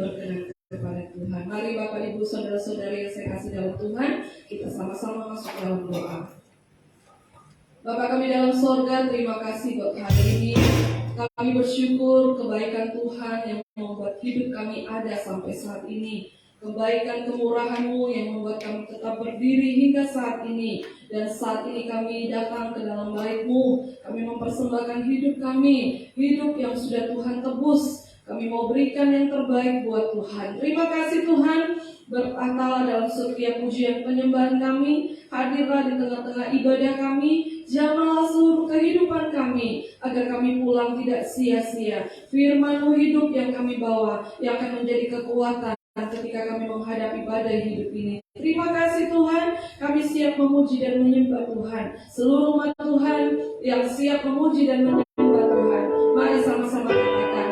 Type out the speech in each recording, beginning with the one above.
berkenan kepada Tuhan. Mari Bapak Ibu Saudara-saudari yang saya kasih dalam Tuhan, kita sama-sama masuk dalam doa. Bapak kami dalam sorga, terima kasih buat hari ini. Kami bersyukur kebaikan Tuhan yang membuat hidup kami ada sampai saat ini. Kebaikan kemurahan-Mu yang membuat kami tetap berdiri hingga saat ini. Dan saat ini kami datang ke dalam bait-Mu. Kami mempersembahkan hidup kami, hidup yang sudah Tuhan tebus. Kami mau berikan yang terbaik buat Tuhan. Terima kasih Tuhan, berkatalah dalam setiap pujian penyembahan kami. Hadirlah di tengah-tengah ibadah kami. Jamahlah seluruh kehidupan kami, agar kami pulang tidak sia-sia. Firman-Mu hidup yang kami bawa, yang akan menjadi kekuatan ketika kami menghadapi badai hidup ini. Terima kasih Tuhan, kami siap memuji dan menyembah Tuhan. Seluruh umat Tuhan yang siap memuji dan menyembah Tuhan, mari sama-sama katakan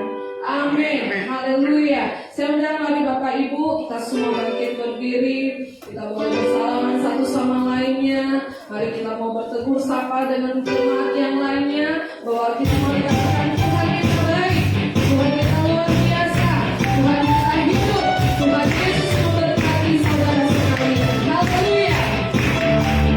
amin. Haleluya. Saya undang mari Bapak Ibu, kita semua bangkit berdiri. Kita boleh bersalaman satu sama lainnya. Mari kita mau bertegur sapa dengan jemaat yang lainnya, bahwa kita mau katakan Tuhan yang terbaik, Tuhan kita luar biasa, Tuhan kita hidup, Tuhan Yesus memberkati saudara sekalian. Haleluya. Haleluya.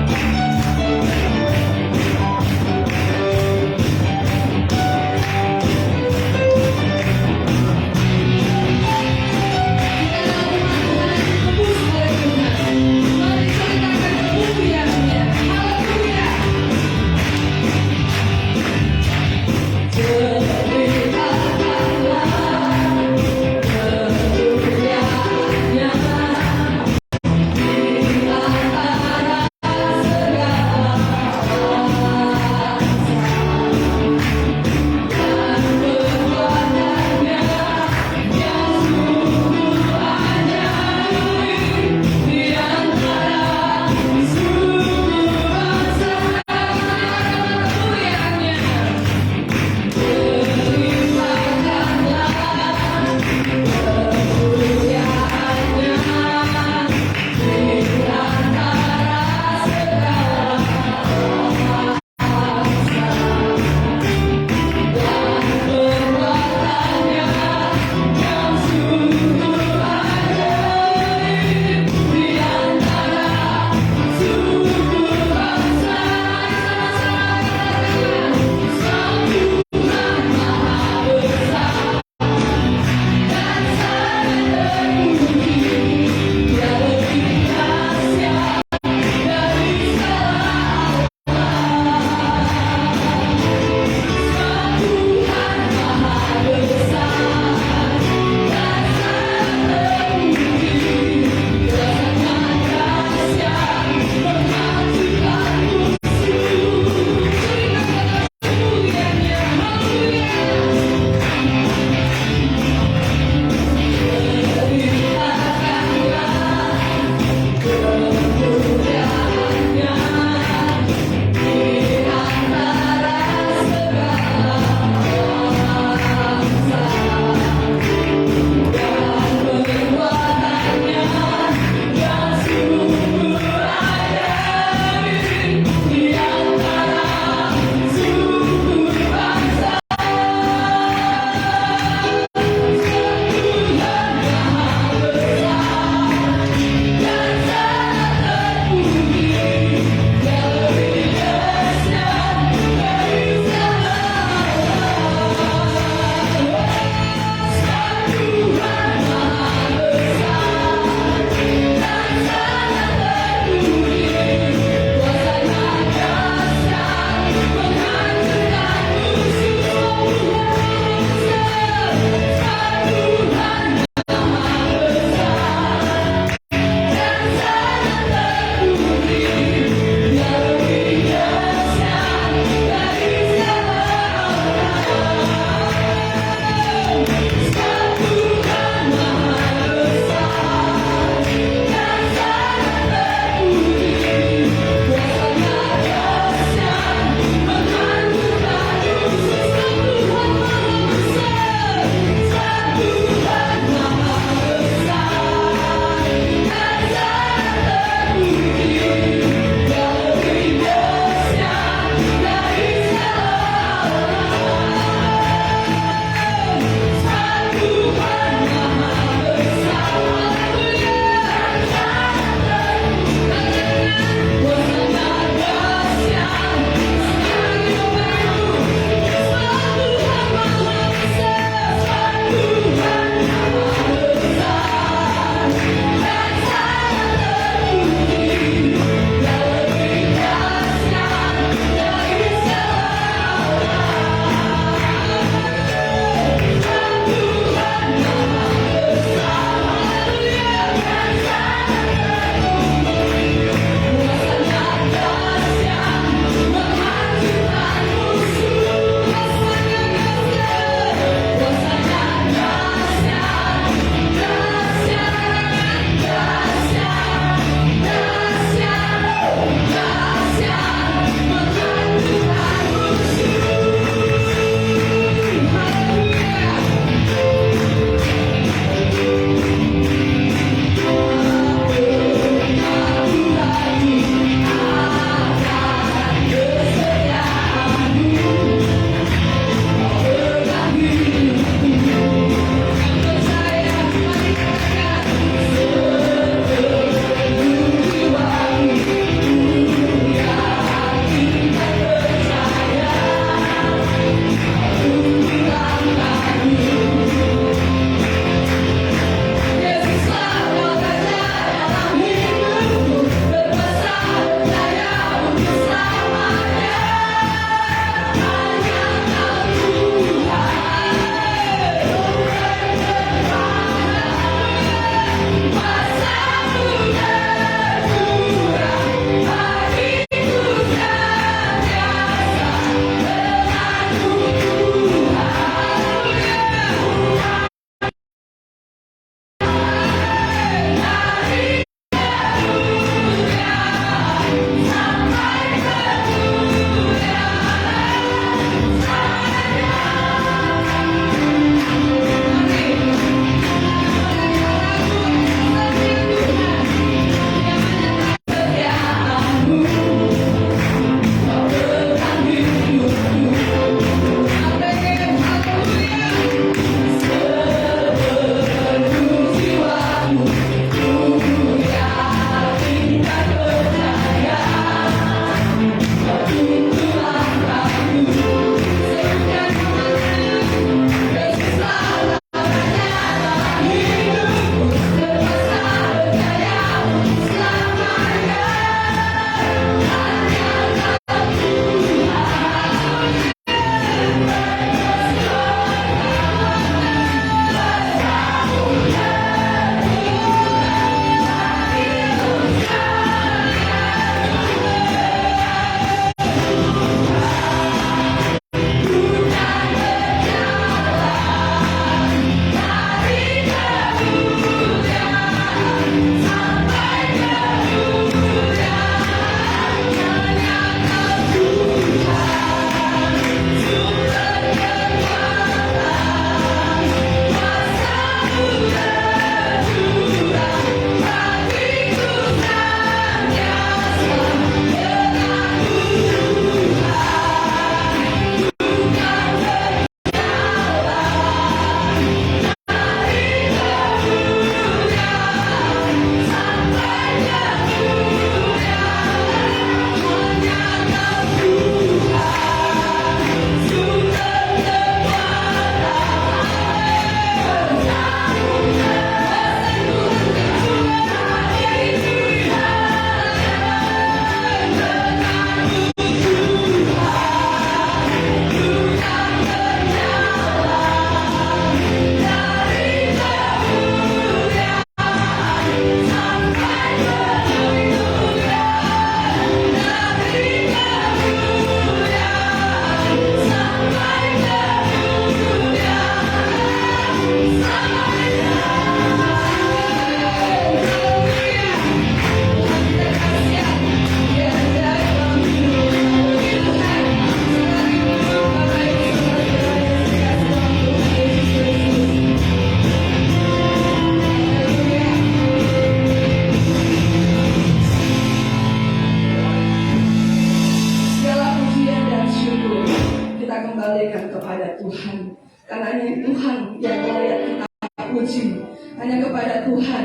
kepada Tuhan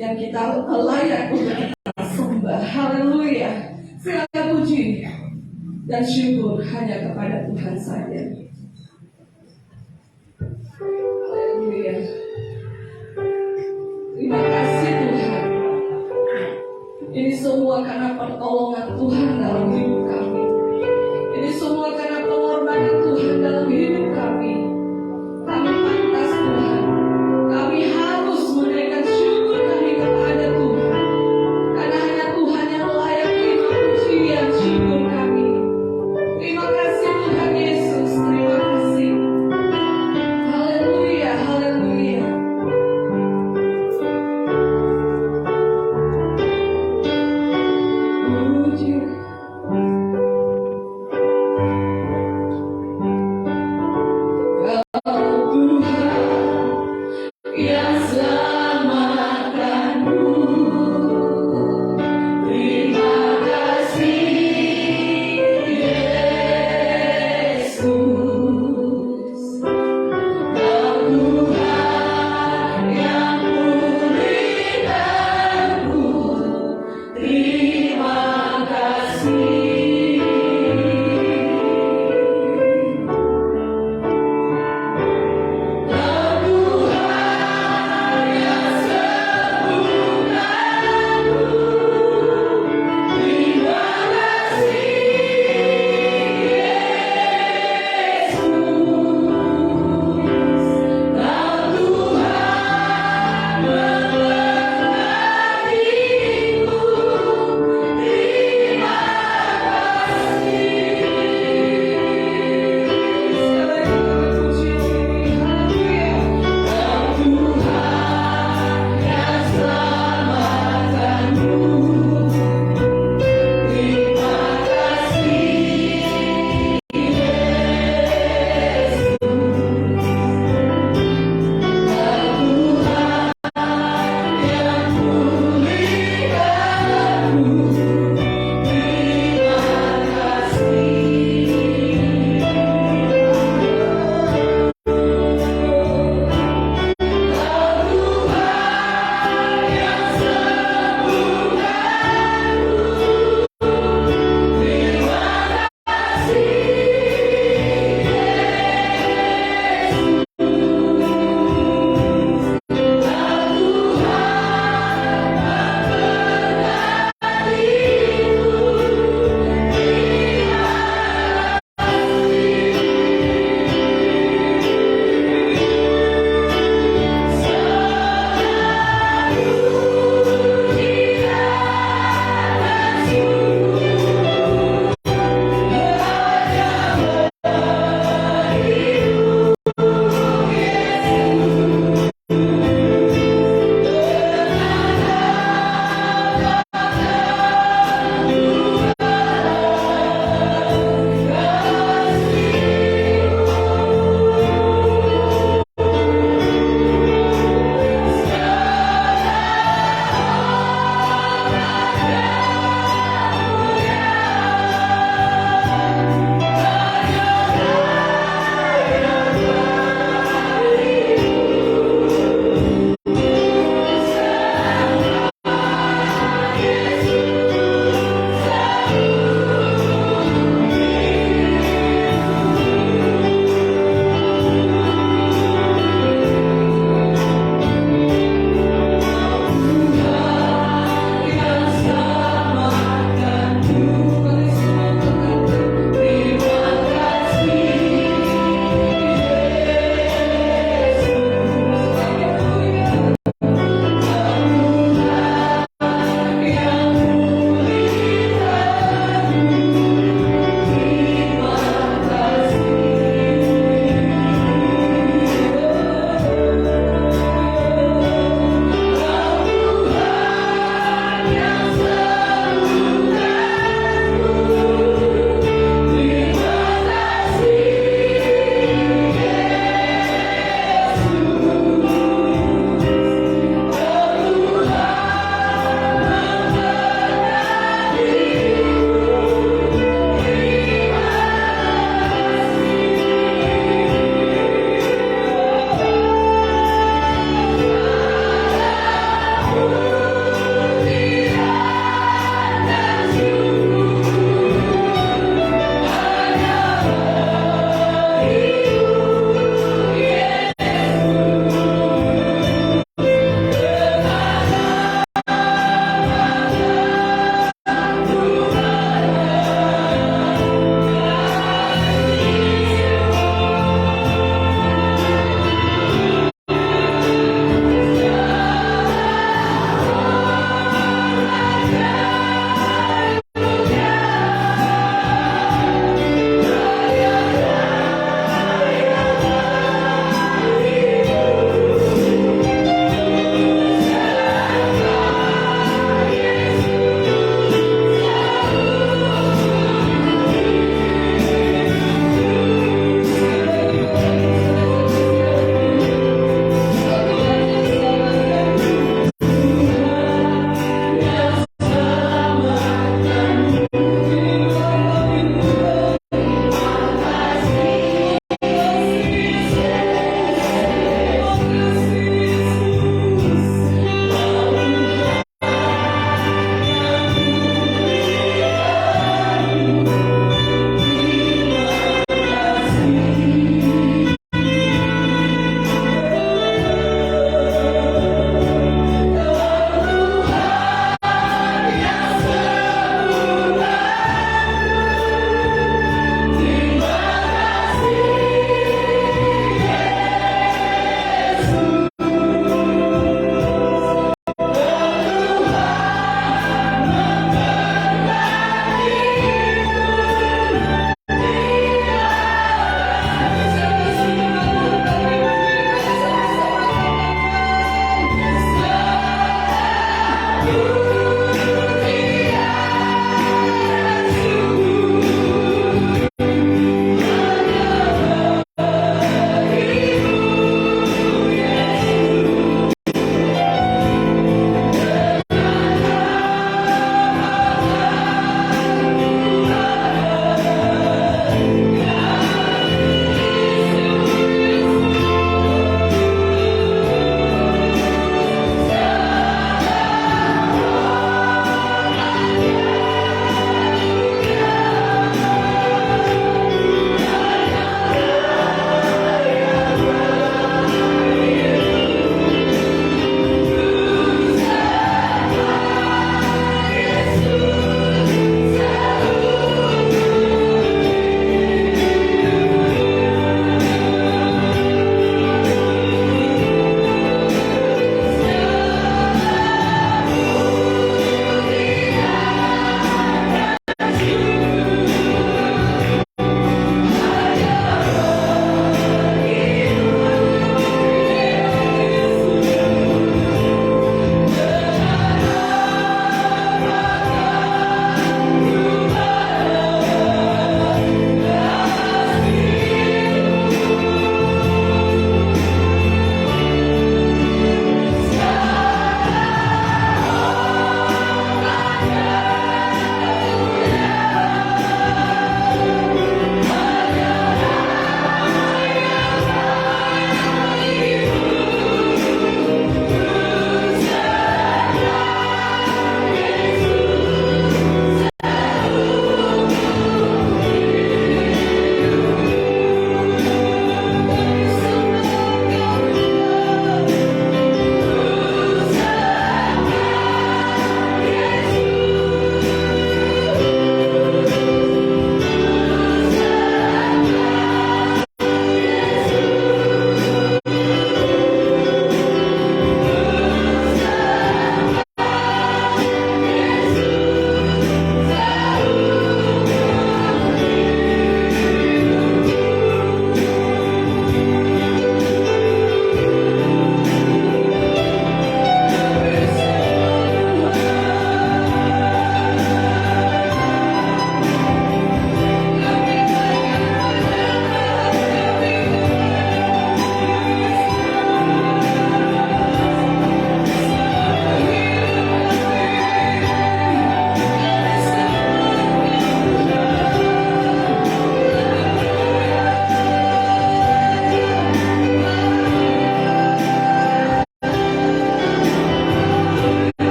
yang kita layak untuk kita sembah. Haleluya. Segala puji dan syukur hanya kepada Tuhan saja. Haleluya. Terima kasih Tuhan. Ini semua karena pertolongan Tuhan dalam hidup kami. Ini semua karena pengorbanan Tuhan dalam hidup kami. Kami pantas Tuhan. Kami harus menaikkan syukur kami kepada Tuhan. Karena hanya Tuhan yang layak terima pujian syukur kami. Terima kasih Tuhan Yesus. Terima kasih. Haleluya, haleluya. Would you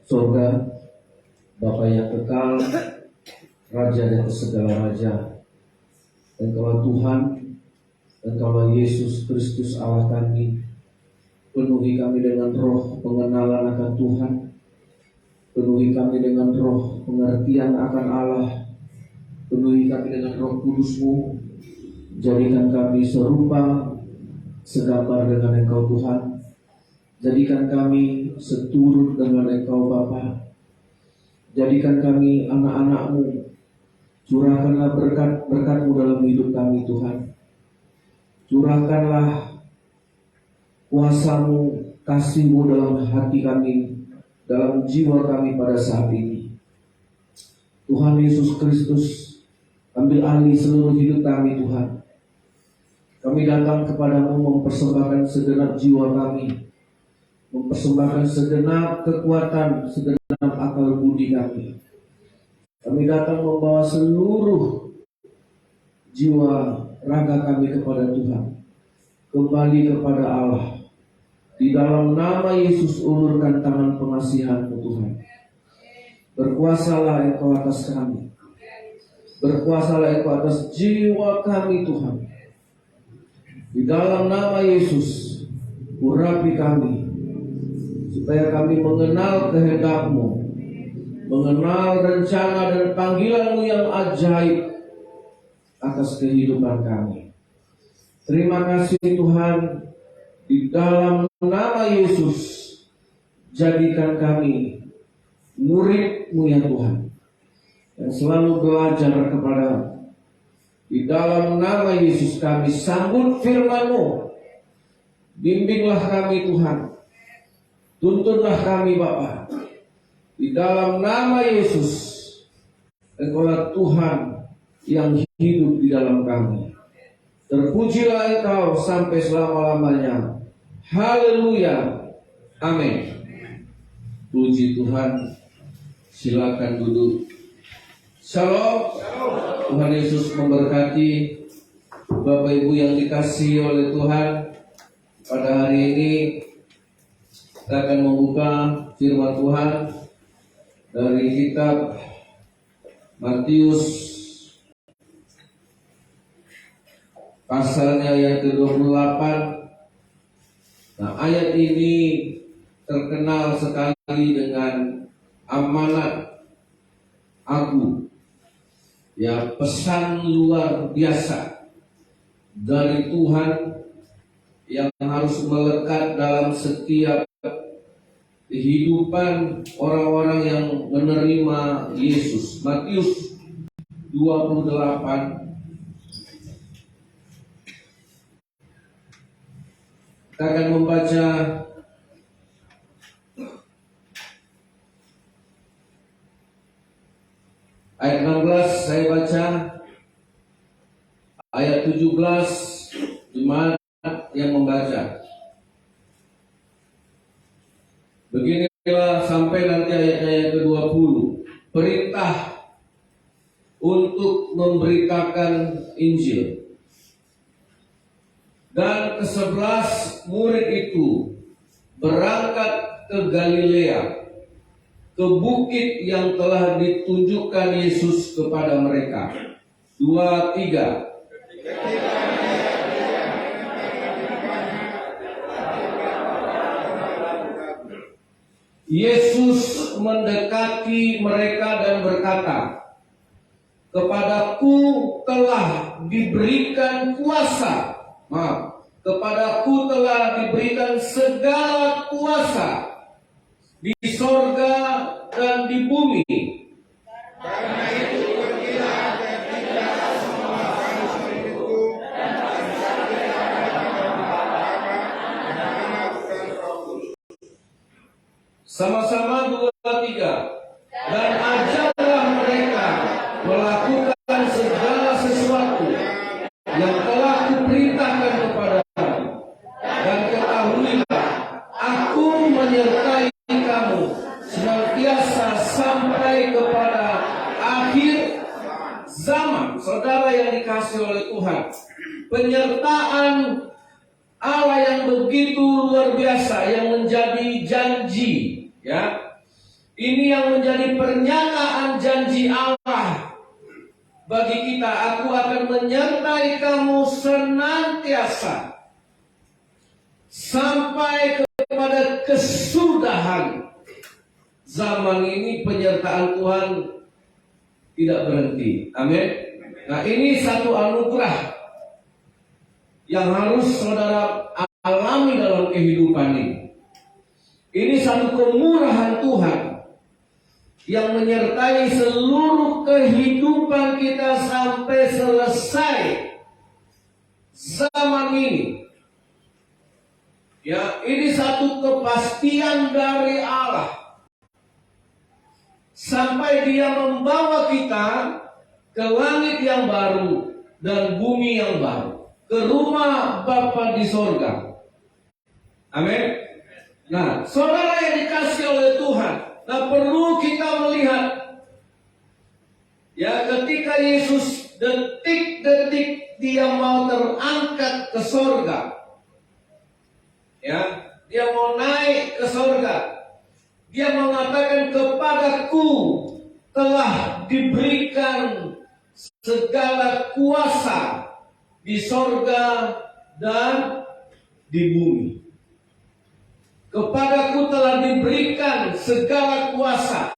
surga, Bapa yang kekal, Raja di atas segala raja. Engkaulah Tuhan, Engkaulah Yesus Kristus Allah kami. Penuhi kami dengan roh pengenalan akan Tuhan. Penuhi kami dengan roh pengertian akan Allah. Penuhi kami dengan roh kudus-Mu. Jadikan kami serupa, segambar dengan Engkau Tuhan. Jadikan kami seturut dengan Engkau Bapa. Jadikan kami anak-anak-Mu. Curahkanlah berkat-Mu dalam hidup kami Tuhan. Curahkanlah kuasa-Mu, kasih-Mu dalam hati kami, dalam jiwa kami pada saat ini. Tuhan Yesus Kristus, ambil alih seluruh hidup kami Tuhan. Kami datang kepadamu mempersembahkan segenap jiwa kami, mempersembahkan segenap kekuatan, segenap akal budi kami. Kami datang membawa seluruh jiwa raga kami kepada Tuhan, kembali kepada Allah. Di dalam nama Yesus ulurkan tangan pengasihan-Mu Tuhan. Berkuasalah Engkau atas kami. Berkuasalah Engkau atas jiwa kami Tuhan. Di dalam nama Yesus, urapi kami, supaya kami mengenal kehendak-Mu, mengenal rencana dan panggilan-Mu yang ajaib atas kehidupan kami. Terima kasih Tuhan, di dalam nama Yesus, jadikan kami murid-Mu ya Tuhan, yang selalu belajar kepada. Di dalam nama Yesus kami sambut firman-Mu. Bimbinglah kami Tuhan, tuntunlah kami Bapa. Di dalam nama Yesus, Engkaulah Tuhan yang hidup di dalam kami. Terpujilah Engkau sampai selama-lamanya. Haleluya. Amin. Puji Tuhan. Silakan duduk. Shalom. Tuhan Yesus memberkati Bapak Ibu yang dikasihi oleh Tuhan. Pada hari ini kita akan membuka firman Tuhan dari kitab Matius pasalnya yang ke-28. Nah, ayat ini terkenal sekali dengan amanat agung. Ya, pesan luar biasa dari Tuhan yang harus melekat dalam setiap kehidupan orang-orang yang menerima Yesus. Matius 28. Kita akan membaca ayat 16, saya baca ayat 17, jemaat yang membaca. Beginilah sampai nanti ayatnya yang ke-20. Perintah untuk memberitakan Injil. Dan ke-11 murid itu berangkat ke Galilea, ke bukit yang telah ditunjukkan Yesus kepada mereka. 2, 3. Yesus mendekati mereka dan berkata, "Kepadaku telah diberikan kuasa." Kepadaku telah diberikan segala kuasa di sorga dan di bumi. Karena itu pergilah dan tinggallah semua murid-muridku dan ajarkanlah sama-sama 2, 3. Dan ajarlah mereka melakukan segala sesuatu yang telah kuperintahkan kepada. Dan ketahuilah, aku menyertai kamu senantiasa sampai kepada akhir zaman. Saudara yang dikasihi oleh Tuhan, penyertaan Allah yang begitu luar biasa, yang menjadi janji, ya, Ini yang menjadi pernyataan janji Allah bagi kita. Aku akan menyertai kamu senantiasa sampai kepada kesudahan zaman ini. Penyertaan Tuhan tidak berhenti. Amin. Nah, ini satu anugerah yang harus saudara alami dalam kehidupan ini. Ini satu kemurahan Tuhan yang menyertai seluruh kehidupan kita sampai selesai zaman ini. Ya, ini satu kepastian dari Allah. Sampai Dia membawa kita ke langit yang baru dan bumi yang baru, ke rumah Bapa di sorga. Amin. Nah, saudara yang dikasih oleh Tuhan, nah perlu kita melihat, ya, ketika Yesus detik-detik Dia mau terangkat ke sorga, ya, Dia mau naik ke sorga, Dia mengatakan, kepadaku telah diberikan segala kuasa di sorga dan di bumi. Kepadaku telah diberikan segala kuasa.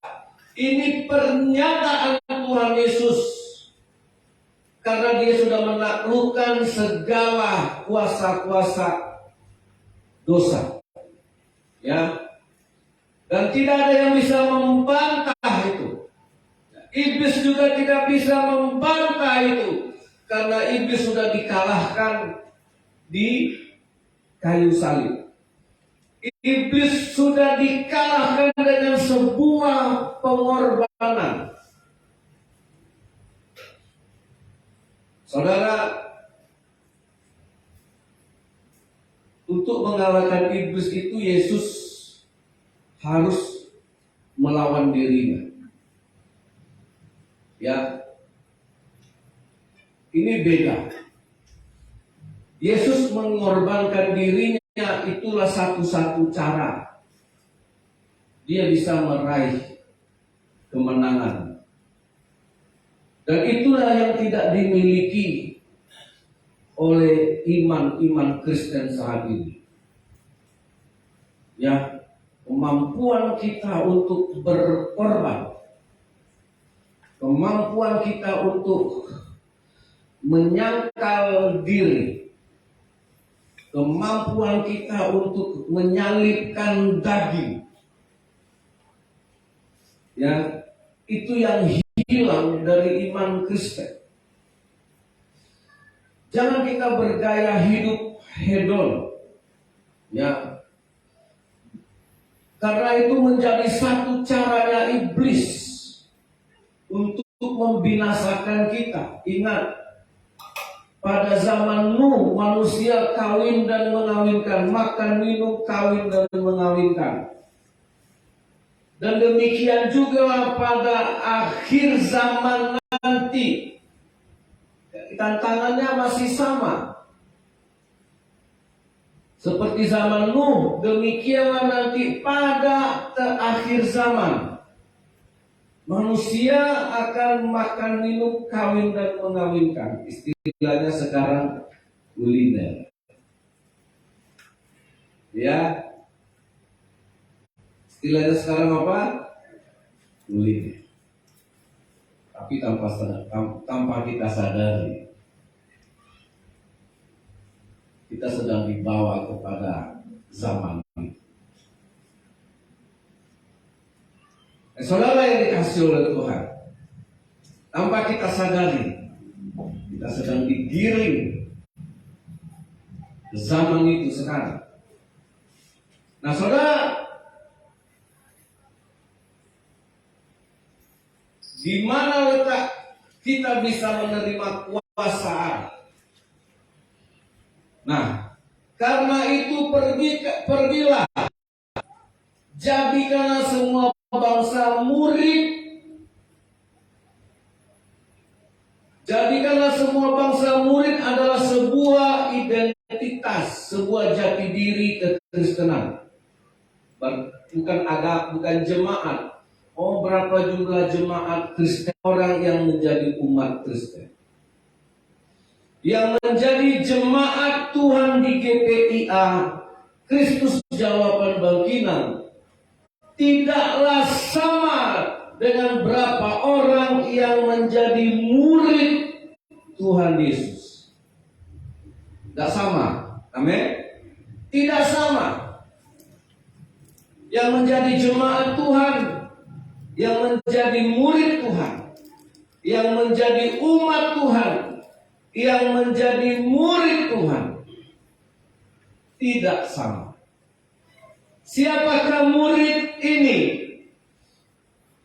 Ini pernyataan Tuhan Yesus, karena Dia sudah menaklukkan segala kuasa-kuasa dosa. Ya. Dan tidak ada yang bisa membantah itu. Iblis juga tidak bisa membantah itu, karena iblis sudah dikalahkan di kayu salib. Iblis sudah dikalahkan dengan sebuah pengorbanan. Saudara, untuk mengalahkan iblis itu Yesus harus melawan dirinya. Ya, ini beda. Yesus mengorbankan dirinya, itulah satu-satu cara Dia bisa meraih kemenangan. Dan itulah yang tidak dimiliki oleh iman-iman Kristen saat ini. Ya, kemampuan kita untuk berkorban, kemampuan kita untuk menyangkal diri, kemampuan kita untuk menyalibkan daging, ya, itu yang hilang dari iman Kristen. Jangan kita bergaya hidup hedon, ya, karena itu menjadi satu caranya iblis untuk membinasakan kita. Ingat, pada zaman Nuh, manusia kawin dan mengawinkan, makan minum, kawin dan mengawinkan. Dan demikian juga pada akhir zaman nanti, tantangannya masih sama. Seperti zaman Nuh, demikianlah nanti pada akhir zaman. Manusia akan makan minum, kawin dan mengawinkan. Istilahnya sekarang kuliner. Ya. Istilahnya sekarang apa? Kuliner. Tapi tanpa kita sadari, kita sedang dibawa kepada zaman ini. Saudara yang dikasih oleh Tuhan, tanpa kita sadari, kita sedang digiring ke zaman itu sekarang. Nah, saudara, di mana letak kita bisa menerima kuasa Allah? Nah, karena itu pergilah, jadikanlah semua bangsa murid. Jadikanlah semua bangsa murid adalah sebuah identitas, sebuah jati diri kekristenan. Bukan agama, bukan jemaat, Oh, berapa jumlah jemaat Kristen, orang yang menjadi umat Kristen, yang menjadi jemaat Tuhan di GPIA Kristus Jawaban Bangkinang, tidaklah sama dengan berapa orang yang menjadi murid Tuhan Yesus. Tidak sama. Amin. Tidak sama. Yang menjadi jemaat Tuhan, yang menjadi murid Tuhan, yang menjadi umat Tuhan, yang menjadi murid Tuhan, tidak sama. Siapakah murid ini?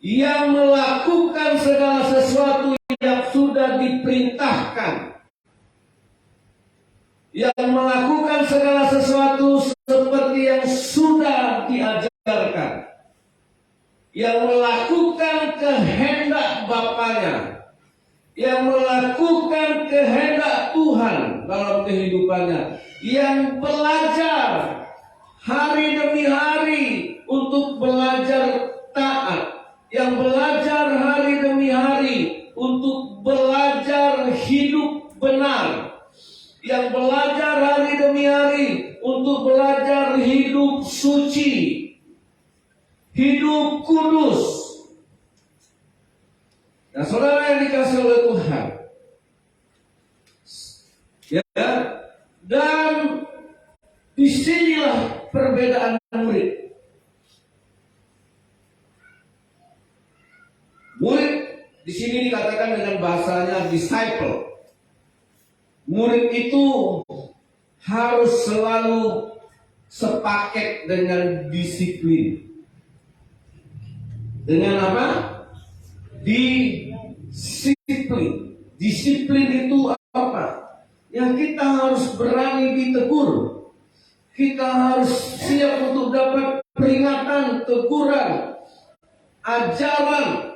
Yang melakukan segala sesuatu yang sudah diperintahkan, yang melakukan segala sesuatu seperti yang sudah diajarkan, yang melakukan kehendak Bapaknya, yang melakukan kehendak Tuhan dalam kehidupannya, yang belajar hari demi hari untuk belajar taat, yang belajar hari demi hari untuk belajar hidup benar, yang belajar hari demi hari untuk belajar hidup suci, hidup kudus. Nah, saudara yang dikasih oleh Tuhan, ya, dan disinilah perbedaan murid. Murid di sini dikatakan dengan bahasanya disciple. Murid itu harus selalu sepaket dengan disiplin. Dengan apa? Disiplin. Disiplin itu apa? Ya, kita harus berani ditegur. Kita harus siap untuk dapat peringatan, teguran, ajaran,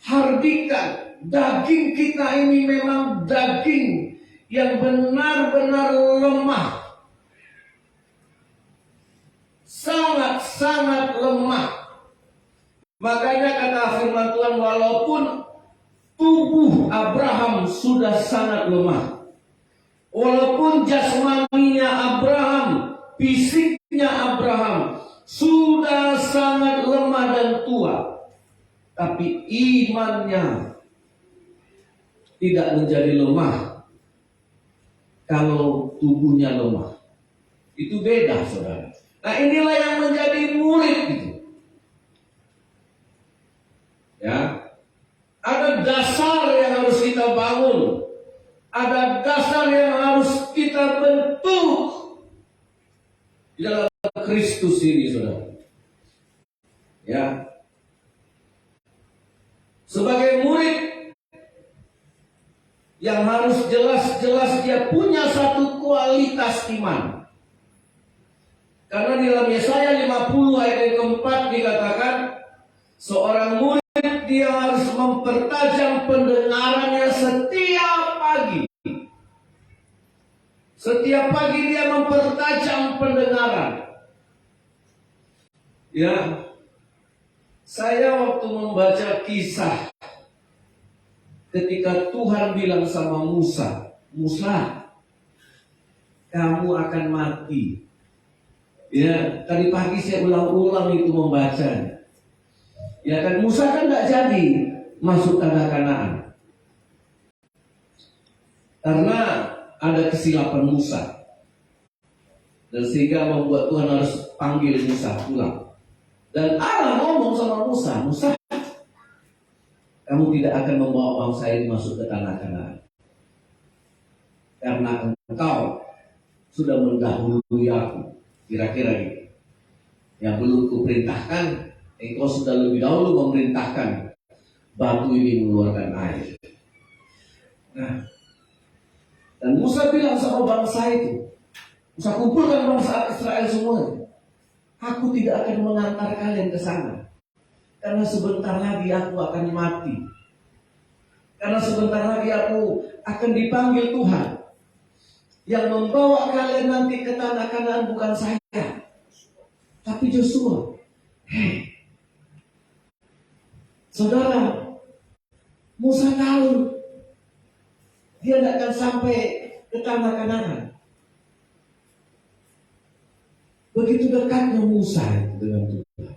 hardikan. Daging kita ini memang daging yang benar-benar lemah. Sangat-sangat lemah. Makanya kata firman Tuhan, walaupun tubuh Abraham sudah sangat lemah, walaupun jasmaninya Abraham, fisiknya Abraham sudah sangat lemah dan tua, tapi imannya tidak menjadi lemah kalau tubuhnya lemah. Itu beda, saudara. Nah, inilah yang menjadi murid itu. Ya, ada dasar yang harus kita bangun, ada dasar yang harus kita bentuk di dalam Kristus ini, saudara. Ya, sebagai murid yang harus jelas-jelas dia punya satu kualitas iman. Karena di dalam Yesaya 50 ayat yang keempat dikatakan, seorang murid dia harus mempertajam pendengarannya setiap pagi. Setiap pagi dia mempertajam pendengaran. Ya, saya waktu membaca kisah ketika Tuhan bilang sama Musa, Musa, kamu akan mati. Ya, tadi pagi saya ulang-ulang itu membacanya. Ya kan, Musa kan nggak jadi masuk tanah Kanaan karena ada kesilapan Musa, dan sehingga membuat Tuhan harus panggil Musa pulang. Dan Allah ngomong sama Musa, Musa, kamu tidak akan membawa bangsa ini masuk ke tanah Kanaan karena engkau sudah mendahului aku. Kira-kira gitu. Yang belum kuperintahkan, engkau sudah lebih dahulu memerintahkan batu ini mengeluarkan air. Nah, dan Musa bilang sama bangsa itu, Musa kumpulkan bangsa Israel semuanya, aku tidak akan mengantar kalian ke sana, karena sebentar lagi aku akan mati. Karena sebentar lagi aku akan dipanggil Tuhan. Yang membawa kalian nanti ke tanah Kanaan bukan saya, tapi Joshua. Hei, Saudara, Musa tahu dia tidak akan sampai ke tanah Kanaan. Begitu dekatnya Musa dengan Tuhan.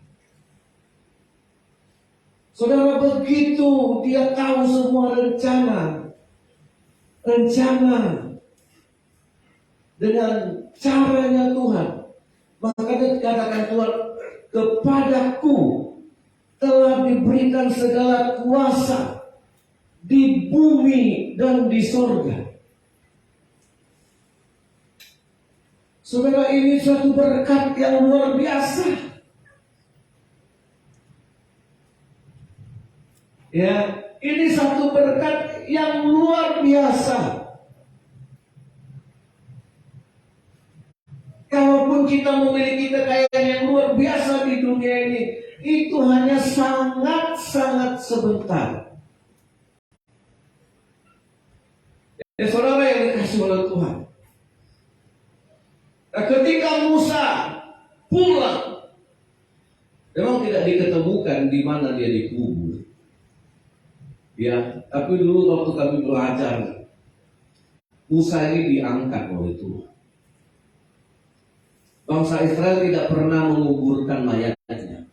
Saudara, begitu dia tahu semua rencana dengan caranya Tuhan, maka dia katakan, Tuhan, kepadaku telah diberikan segala kuasa di bumi dan di sorga. Saudara, ini suatu berkat yang luar biasa. Ya, ini satu berkat yang luar biasa. Kalaupun kita memiliki kekayaan yang luar biasa di dunia ini, itu hanya sangat-sangat sebentar. Ya, saudara yang dikasih oleh Tuhan. Nah, ketika Musa pulang, memang tidak diketemukan di mana dia dikubur. Ya, tapi dulu waktu kami belajar, Musa ini diangkat oleh Tuhan. Bangsa Israel tidak pernah menguburkan mayatnya.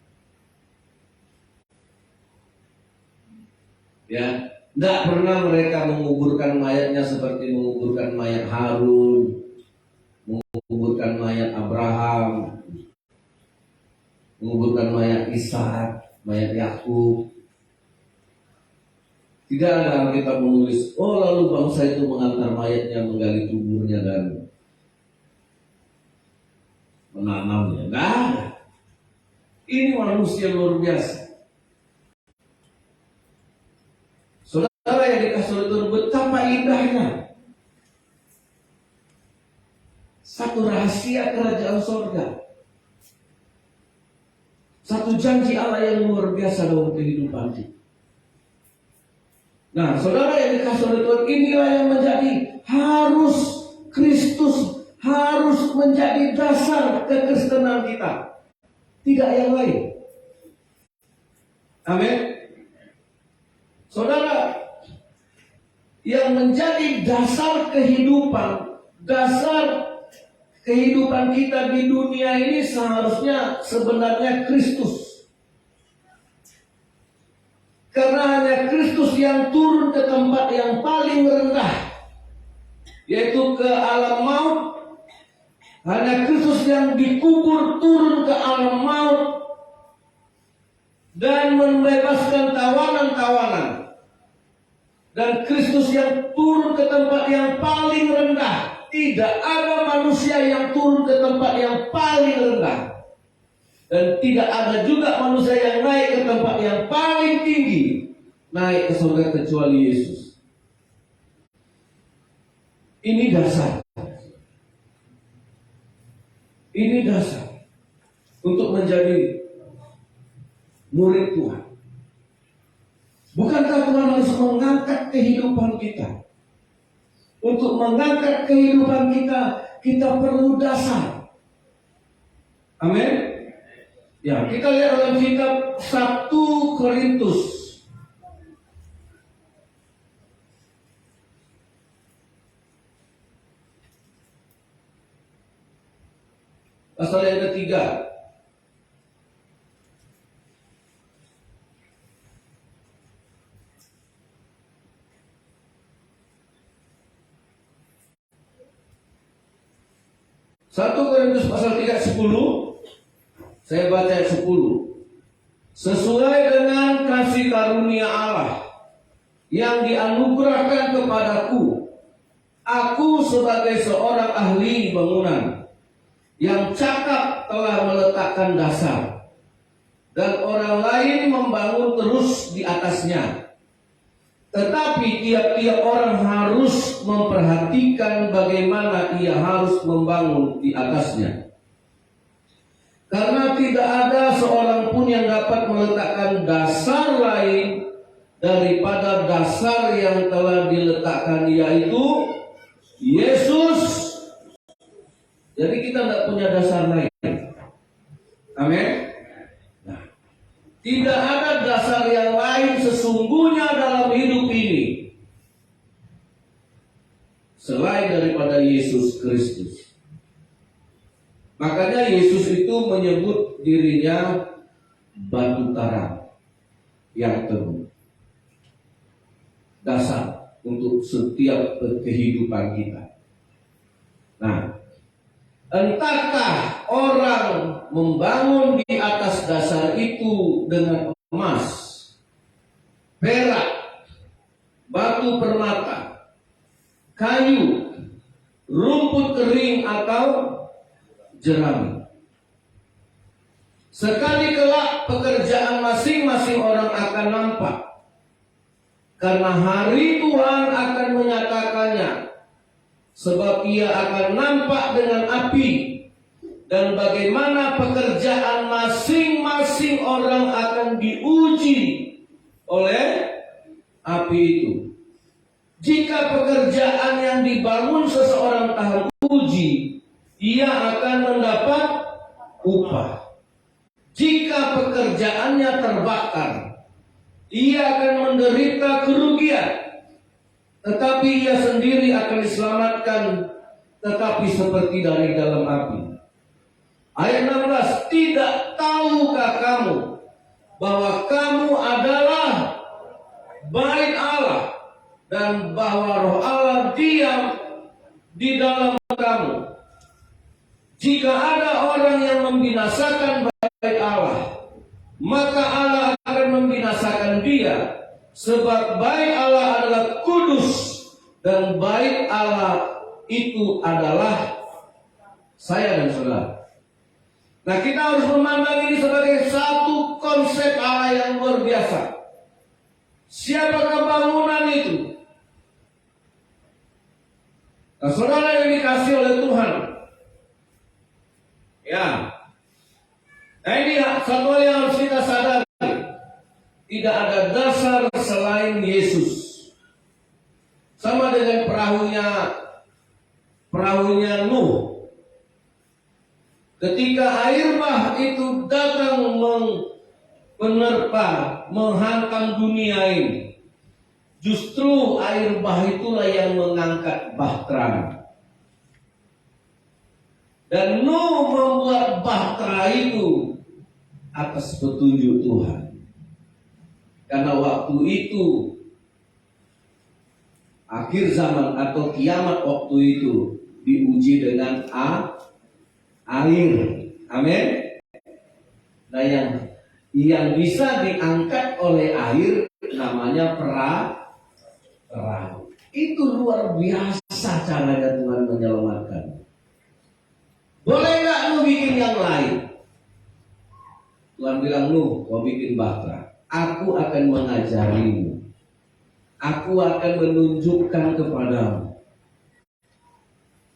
Ya, tidak pernah mereka menguburkan mayatnya seperti menguburkan mayat Harun, menguburkan mayat Abraham, menguburkan mayat Ishak, mayat Yakub. Tidak ada Alkitab menulis, oh lalu bangsa itu mengantar mayatnya, menggali kuburnya dan menanamnya. Tidak ada. Ini manusia luar biasa. Saudara yang dikasih oleh Tuhan, betapa indahnya satu rahasia kerajaan sorga, satu janji Allah yang luar biasa dalam kehidupan kita. Nah, saudara yang dikasih oleh Tuhan, inilah yang menjadi harus Kristus harus menjadi dasar kekristenan kita, tidak yang lain. Amin. Saudara, yang menjadi dasar kehidupan kita di dunia ini seharusnya sebenarnya Kristus. Karena hanya Kristus yang turun ke tempat yang paling rendah, yaitu ke alam maut. Hanya Kristus yang dikubur turun ke alam maut dan membebaskan tawanan-tawanan. Dan Kristus yang turun ke tempat yang paling rendah. Tidak ada manusia yang turun ke tempat yang paling rendah. Dan tidak ada juga manusia yang naik ke tempat yang paling tinggi, naik ke surga kecuali Yesus. Ini dasar. Ini dasar untuk menjadi murid Tuhan. Bukankah Tuhan harus mengangkat kehidupan kita? Untuk mengangkat kehidupan kita, kita perlu dasar. Amin. Ya, kita lihat dalam kitab 1 Korintus. Pasal yang ketiga. Satu Korintus pasal 3:10. Saya baca ayat 10. Sesuai dengan kasih karunia Allah yang dianugerahkan kepadaku, aku sebagai seorang ahli bangunan yang cakap telah meletakkan dasar, dan orang lain membangun terus di atasnya. Tetapi tiap-tiap orang harus memperhatikan bagaimana ia harus membangun di atasnya. Karena tidak ada seorang pun yang dapat meletakkan dasar lain daripada dasar yang telah diletakkan, yaitu Yesus. Jadi kita tidak punya dasar lain. Amin. Nah, Tidak ada dasar yang lain sesungguhnya dalam hidup ini selain daripada Yesus Kristus. Makanya Yesus itu menyebut dirinya batu karang yang teguh. Dasar untuk setiap kehidupan kita. Nah, entahkah orang membangun di atas dasar itu dengan emas, perak, batu permata, kayu, rumput kering atau jerami. Sekali kelak pekerjaan masing-masing orang akan nampak, karena hari Tuhan akan menyatakannya, sebab ia akan nampak dengan api, dan bagaimana pekerjaan masing-masing orang akan diuji oleh api itu. Jika pekerjaan yang dibangun seseorang tahan uji, ia akan mendapat upah. Jika pekerjaannya terbakar, ia akan menderita kerugian, tetapi ia sendiri akan diselamatkan, tetapi seperti dari dalam api. Ayat 16, tidak tahukah kamu bahwa kamu adalah bait Allah, dan bahwa Roh Allah diam di dalam kamu. Jika ada orang yang membinasakan bait Allah, maka Allah akan membinasakan dia, sebab bait Allah adalah kudus, dan bait Allah itu adalah saya dan saudara. Nah, kita harus memandang ini sebagai satu konsep Allah yang luar biasa. Siapakah bangunan itu? Nah, saudara yang dikasih oleh Tuhan. Ya. Nah, ini satu hal yang harus kita sadari. Tidak ada dasar selain Yesus. Sama dengan perahunya Nuh. Ketika air bah itu datang menerpa, menghantam dunia ini, justru air bah itulah yang mengangkat bahtera. Dan Nuh membuat bahtera itu atas petunjuk Tuhan. Karena waktu itu akhir zaman atau kiamat waktu itu diuji dengan air. Amin. Nah, yang bisa diangkat oleh air namanya perahu. Itu luar biasa caranya Tuhan menyelamatkan. Boleh nggak lu bikin yang lain? Tuhan bilang, lu kau bikin bahtera. Aku akan mengajarimu. Aku akan menunjukkan kepadamu.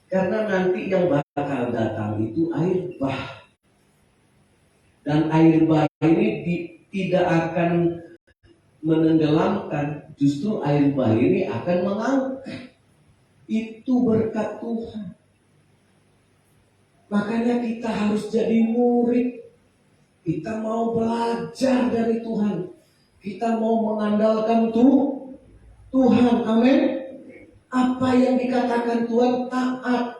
Karena nanti yang bakal datang itu air bah. Dan air bah ini tidak akan menenggelamkan. Justru air bah ini akan mengangkat. Itu berkat Tuhan. Makanya kita harus jadi murid. Kita mau belajar dari Tuhan. Kita mau mengandalkan Tuhan. Amin. Apa yang dikatakan Tuhan taat.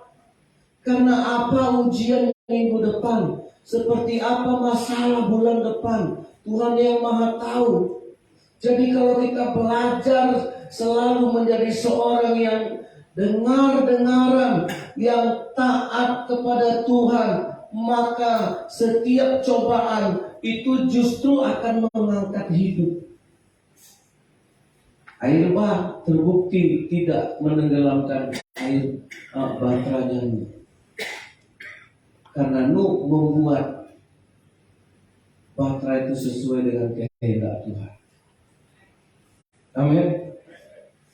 Karena apa ujian minggu depan, seperti apa masalah bulan depan, Tuhan yang Maha tahu. Jadi kalau kita belajar selalu menjadi seorang yang dengar-dengaran, yang taat kepada Tuhan, maka setiap cobaan itu justru akan mengangkat hidup. Air bah terbukti tidak menenggelamkan air bahteranya Nuh. Karena Nuh membuat bahtera itu sesuai dengan kehendak Tuhan. Amin.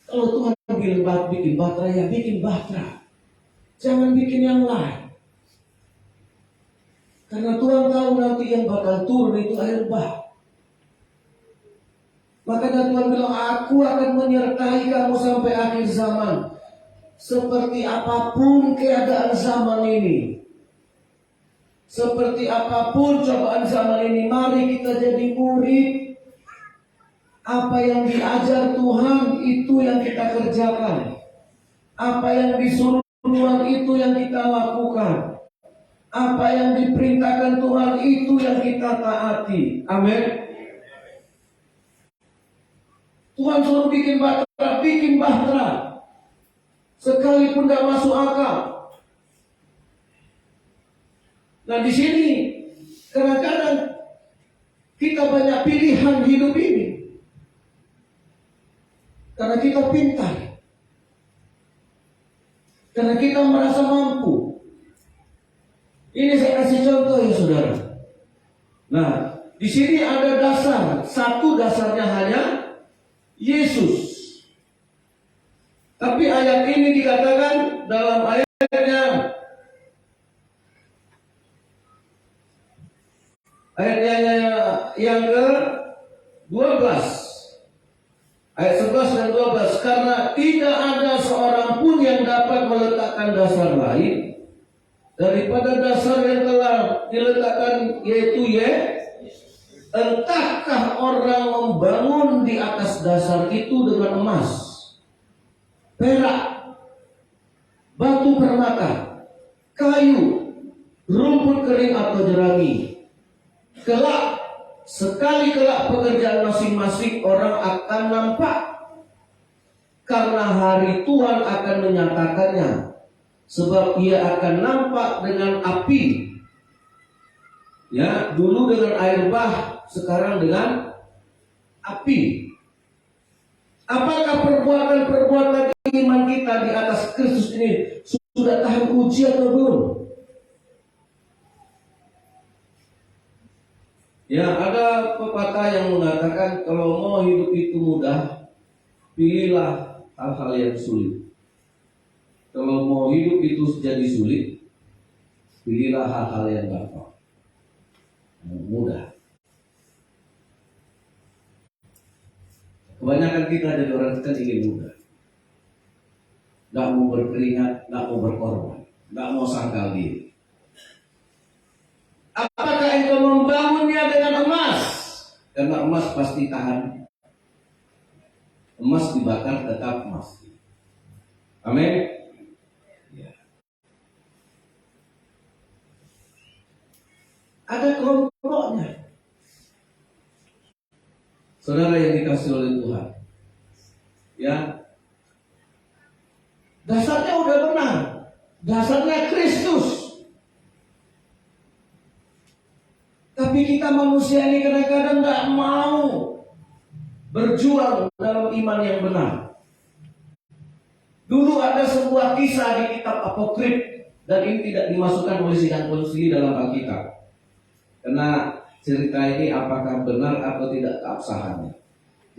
Kalau Tuhan bikin bahtera, ya bikin bahtera. Jangan bikin yang lain. Karena Tuhan tahu nanti yang bakal turun itu air bah. Makanya Tuhan bilang, aku akan menyertai kamu sampai akhir zaman. Seperti apapun keadaan zaman ini, Seperti apapun cobaan zaman ini, mari kita jadi murid. Apa yang diajar Tuhan itu yang kita kerjakan. Apa yang disuruh Tuhan itu yang kita lakukan. Apa yang diperintahkan Tuhan itu yang kita taati. Amin. Tuhan suruh bikin bahtera, bikin bahtera. Sekalipun gak masuk akal. Nah di sini kadang-kadang kita banyak pilihan hidup ini karena kita pintar, karena kita merasa mampu. Ini saya kasih contoh ya saudara. Nah di sini ada dasar, satu dasarnya hanya Yesus. Tapi ayat ini dikatakan dalam ayatnya yang ke-12, ayat 11 dan 12, karena tidak ada seorang pun yang dapat meletakkan dasar lain daripada dasar yang telah diletakkan, yaitu entahkah orang membangun di atas dasar itu dengan emas, perak, batu permata, kayu, rumput kering atau jerami. Kelak, sekali kelak pekerjaan masing-masing orang akan nampak, karena hari Tuhan akan menyatakannya, sebab ia akan nampak dengan api. Ya, dulu dengan air bah, sekarang dengan api. Apakah perbuatan-perbuatan iman kita di atas Kristus ini sudah tahan uji atau belum? Ya, ada pepatah yang mengatakan kalau mau hidup itu mudah, pilihlah hal-hal yang sulit. Kalau mau hidup itu jadi sulit, pilihlah hal-hal yang gampang, yang mudah. Kebanyakan kita jadi orang kita ingin mudah, nggak mau berkeringat, nggak mau berkorban, nggak mau sangkal diri. Apakah engkau membangunnya dengan emas? Karena emas pasti tahan. Emas dibakar tetap emas. Amin. Ya. Ada kelompoknya. Saudara yang dikasih oleh Tuhan, ya, dasarnya udah benar, dasarnya Kristus. Tapi kita manusia ini kadang-kadang nggak mau berjuang dalam iman yang benar. Dulu ada sebuah kisah di kitab Apokrif, dan ini tidak dimasukkan oleh sidang konsili dalam Alkitab, karena cerita ini apakah benar atau tidak keabsahannya.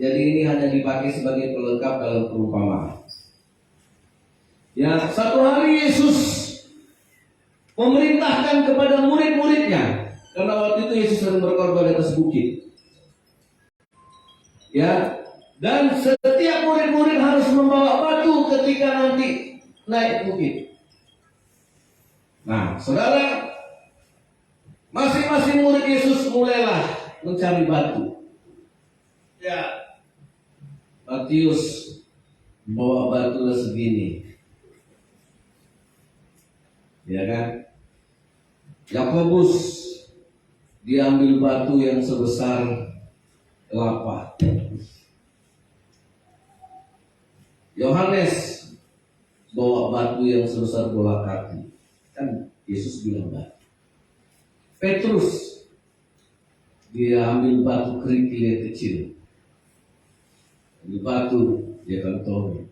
Jadi ini hanya dipakai sebagai pelengkap dalam perumpamaan. Ya, satu hari Yesus memerintahkan kepada murid-muridnya, karena waktu itu Yesus sering berkorban di atas bukit. Ya, dan setiap murid-murid harus membawa batu ketika nanti naik bukit. Nah, saudara, masing-masing murid Yesus mulailah mencari batu. Ya, Matius bawa batu segini, ya kan? Yakobus diambil batu yang sebesar telapak. Yohanes bawa batu yang sebesar bola kaki. Kan Yesus bilang batu. Petrus dia ambil batu kerikil yang kecil. Di batu dia kantongi.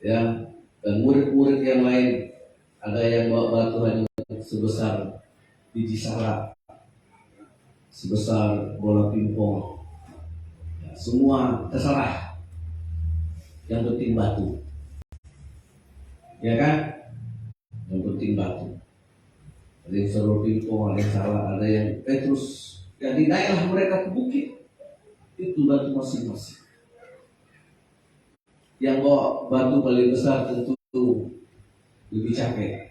Ya, dan murid-murid yang lain ada yang bawa batu hanya sebesar biji salak, sebesar bola pingpong. Ya, semua terserah. Yang penting batu. Ya kan? Yang penting batu. Ada yang seru pingpong, ada yang salak, ada yang Petrus. Jadi naiklah mereka ke bukit. Itu batu masing-masing. Yang bawa batu paling besar tentu lebih capek.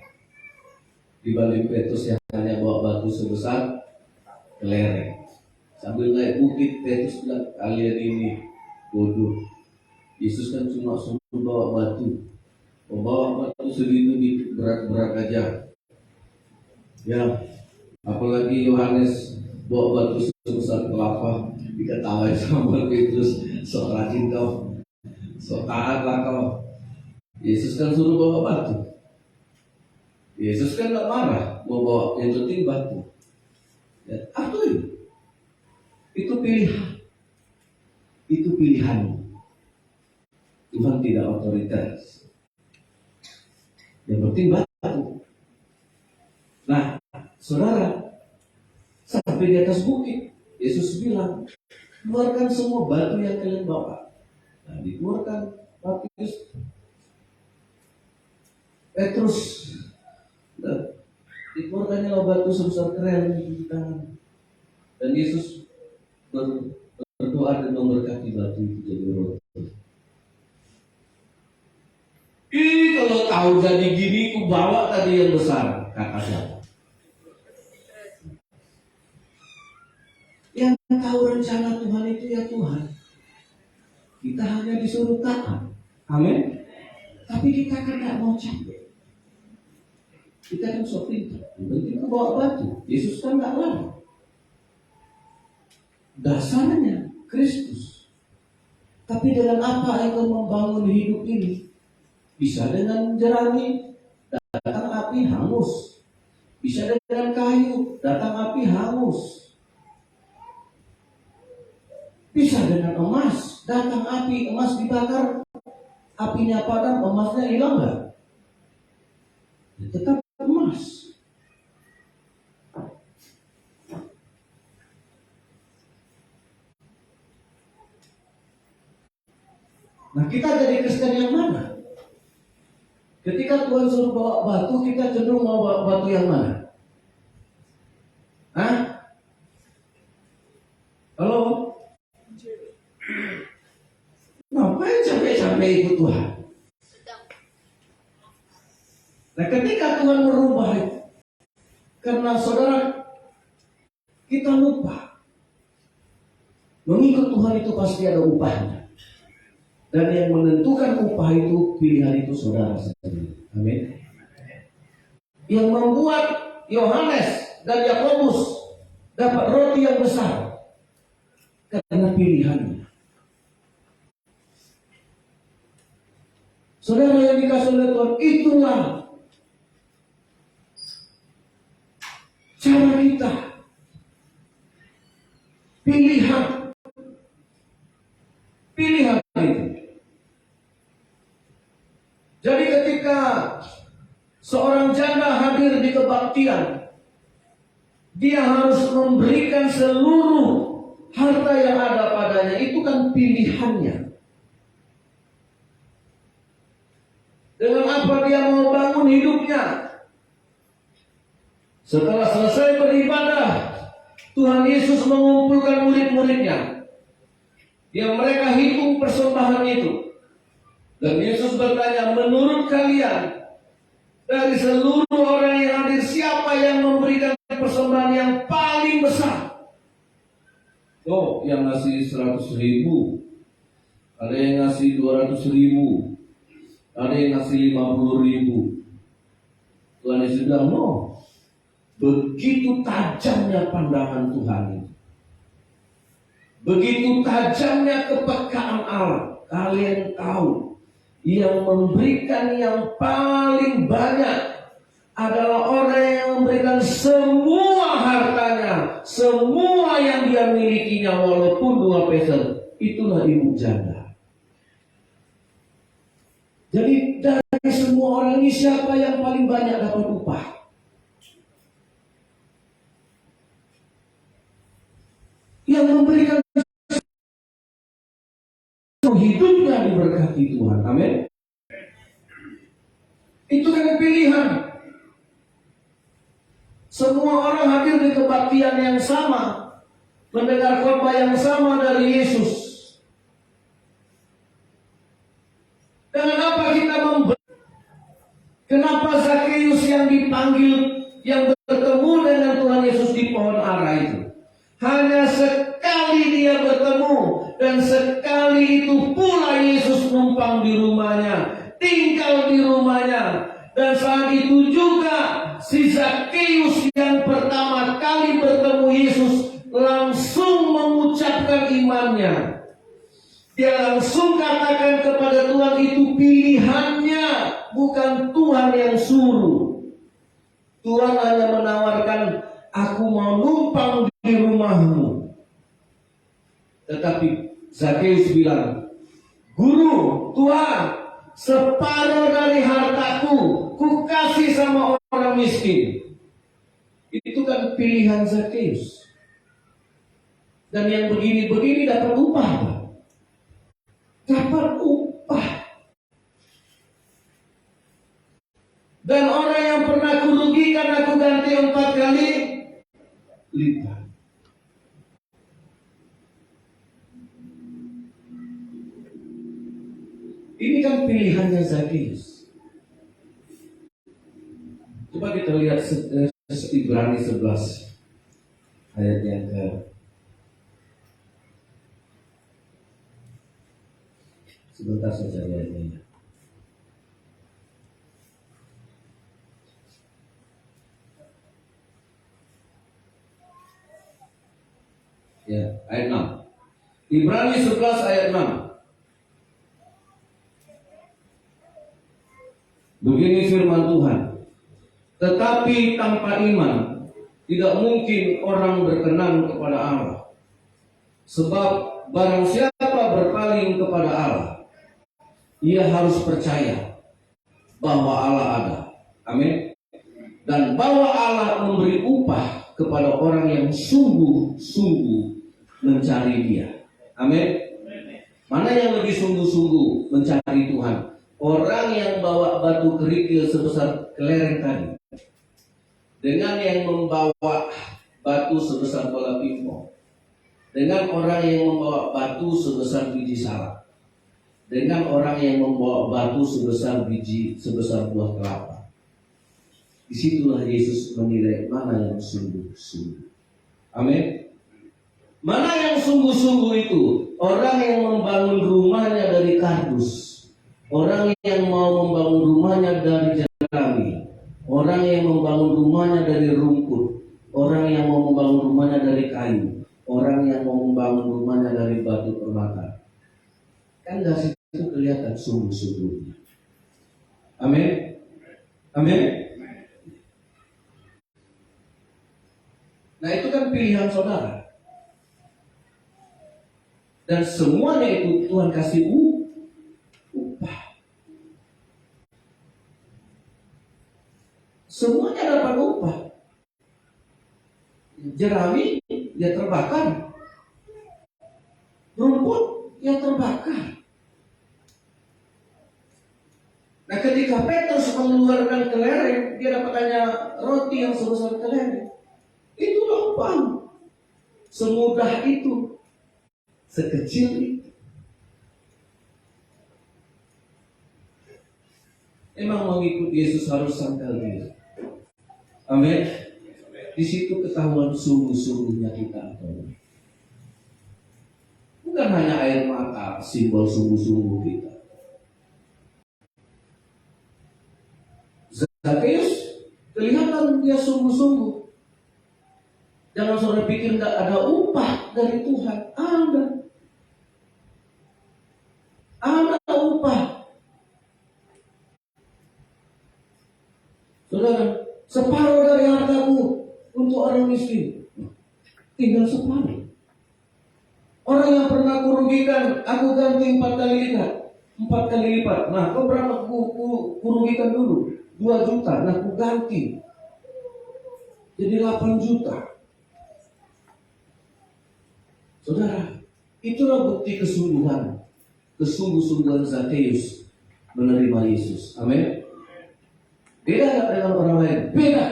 dibanding Petrus yang hanya bawa batu sebesar kelereng. Sambil naik bukit, Petrus bilang, kalian ini bodoh. Yesus kan cuma suruh bawa batu, membawa batu segitu di berat-berat aja. Ya, apalagi Yohanes bawa batu sebesar kelapa, diketawain sama Petrus, sok rajin kau, sok taat lah kau. Yesus kan suruh bawa batu. Yesus kan gak marah, mau bawa yang penting batu. Ya, apa itu? Itu pilihan. Itu pilihan. Tuhan tidak otoriter. Yang penting batu. Nah, saudara, sampai di atas bukit, Yesus bilang, keluarkan semua batu yang kalian bawa. Nah, dikeluarkan Petrus, dikeluarkannya batu sebesar kelereng di tangan. Dan Yesus berdoa dan memberkati batu itu jadi roti. Kalau tahu jadi gini, ku bawa tadi yang besar, kata siapa? Yang tahu rencana Tuhan itu ya Tuhan. Kita hanya disuruh taat. Amin. Tapi kita kan tidak mau capek. Kita kan sok pintar. Kita bawa batu. Yesus kan tidak lama. Dasarnya Kristus. Tapi dengan apa engkau membangun hidup ini? Bisa dengan jerami, datang api hangus. Bisa dengan kayu, datang api hangus. Bisa dengan emas, datang api, emas dibakar, apinya padam, emasnya hilang nggak? Ya, tetap emas. Nah, kita jadi Kristen yang mana? Ketika Tuhan suruh bawa batu, kita cenderung mau bawa batu yang mana? Hah? Halo? Ngapain capek-capek ikut Tuhan? Nah, ketika Tuhan merubah itu, karena saudara, kita lupa mengikut Tuhan itu pasti ada upahnya. Dan yang menentukan upah itu, pilihan itu saudara sendiri. Amin. Yang membuat Yohanes dan Yakobus dapat roti yang besar karena pilihannya. Saudara yang dikasih oleh Tuhan, itulah cara kita. Pilihan itu. Jadi ketika seorang janda hadir di kebaktian, dia harus memberikan seluruh harta yang ada padanya. Itu kan pilihannya. Dengan apa dia mau bangun hidupnya? Setelah selesai beribadah, Tuhan Yesus mengumpulkan murid-muridnya. Yang mereka hitung persembahan itu. Dan Yesus bertanya, menurut kalian, dari seluruh orang yang hadir, siapa yang memberikan persembahan yang paling besar? Oh, yang ngasih 100.000, ada yang ngasih 200.000, ada yang ngasih 50.000. Tuhan Yesus bilang, no. Begitu tajamnya pandangan Tuhan itu. Begitu tajamnya kepekaan Allah. Kalian tahu, yang memberikan yang paling banyak adalah orang yang memberikan semua hartanya, semua yang dia milikinya, walaupun 2 peser. Itulah ibu janda. Jadi dari semua orang ini, siapa yang paling banyak dapat upah? Yang memberikan hidupnya diberkati Tuhan. Amin. Itu kan pilihan. Semua orang hadir di kebaktian yang sama, mendengar khotbah yang sama dari Yesus. Dengan apa kita memberi? Kenapa Zakheus yang dipanggil yang bertemu dengan Tuhan Yesus di pohon ara itu. Hanya sekali dia bertemu, dan sekali itu pula Yesus numpang di rumahnya, tinggal di rumahnya. Dan saat itu juga si Zakheus yang pertama kali bertemu Yesus langsung mengucapkan imannya. Dia langsung katakan kepada Tuhan, itu pilihannya, bukan Tuhan yang suruh. Tuhan hanya menawarkan, aku mau numpang di rumahmu. Tetapi Zakheus bilang, Guru, Tuhan, separuh dari hartaku ku kasih sama orang miskin. Itu kan pilihan Zakheus. Dan yang begini-begini dapat upah. Dapat upah. Dan orang yang pernah kurugikan aku ganti 4 kali lipat. Ini kan pilihannya Zakheus. Coba kita lihat Ibrani 11 ayat yang ke sebentar saja ayatnya. Ya, ayat 6. Ibrani 11 ayat 6. Begini firman Tuhan, tetapi tanpa iman tidak mungkin orang berkenan kepada Allah. Sebab barang siapa berpaling kepada Allah, ia harus percaya bahwa Allah ada. Amin. Dan bahwa Allah memberi upah kepada orang yang sungguh-sungguh mencari Dia. Amin. Mana yang lebih sungguh-sungguh mencari Tuhan? Orang yang bawa batu kerikil sebesar kelereng tadi, dengan yang membawa batu sebesar bola pingpong, dengan orang yang membawa batu sebesar biji salak, dengan orang yang membawa batu sebesar buah kelapa. Disitulah Yesus menilai mana yang sungguh-sungguh. Amin. Mana yang sungguh-sungguh itu? Orang yang membangun rumahnya dari kardus, orang yang mau membangun rumahnya dari jerami, orang yang membangun rumahnya dari rumput, orang yang mau membangun rumahnya dari kayu, orang yang mau membangun rumahnya dari batu permata. Kan dari situ kelihatan sungguh-sungguhnya. Amin. Amin. Nah, itu kan pilihan saudara. Dan semuanya itu Tuhan kasih upah. Semuanya dapat upah. Jerami ya terbakar, rumput ya terbakar. Nah, ketika Petrus mengeluarkan kelereng, dia dapat hanya roti yang sebesar kelereng. Itu lubang. Semudah itu, sekecil itu. Emang mengikut Yesus harus sangkal diri. Amin. Di situ ketahuan sungguh-sungguhnya kita atau bukan. Bukan hanya air mata, simbol sungguh-sungguh kita. Zakheus kelihatan dia sungguh-sungguh. Jangan saudara pikir nggak ada upah dari Tuhan. Ada upah. Saudara, separuh dari hartaku untuk orang miskin. Tinggal separuh. Orang yang pernah kurugikan, aku ganti 4 kali lipat. 4 kali lipat. Nah, kau berapa kurugikan dulu? 2 juta. Nah, aku ganti. Jadi 8 juta. Saudara, itulah bukti kesungguhan. Kesungguh-sungguhan Zakheus menerima Yesus. Amin. Beda gak dengan orang lain? Beda.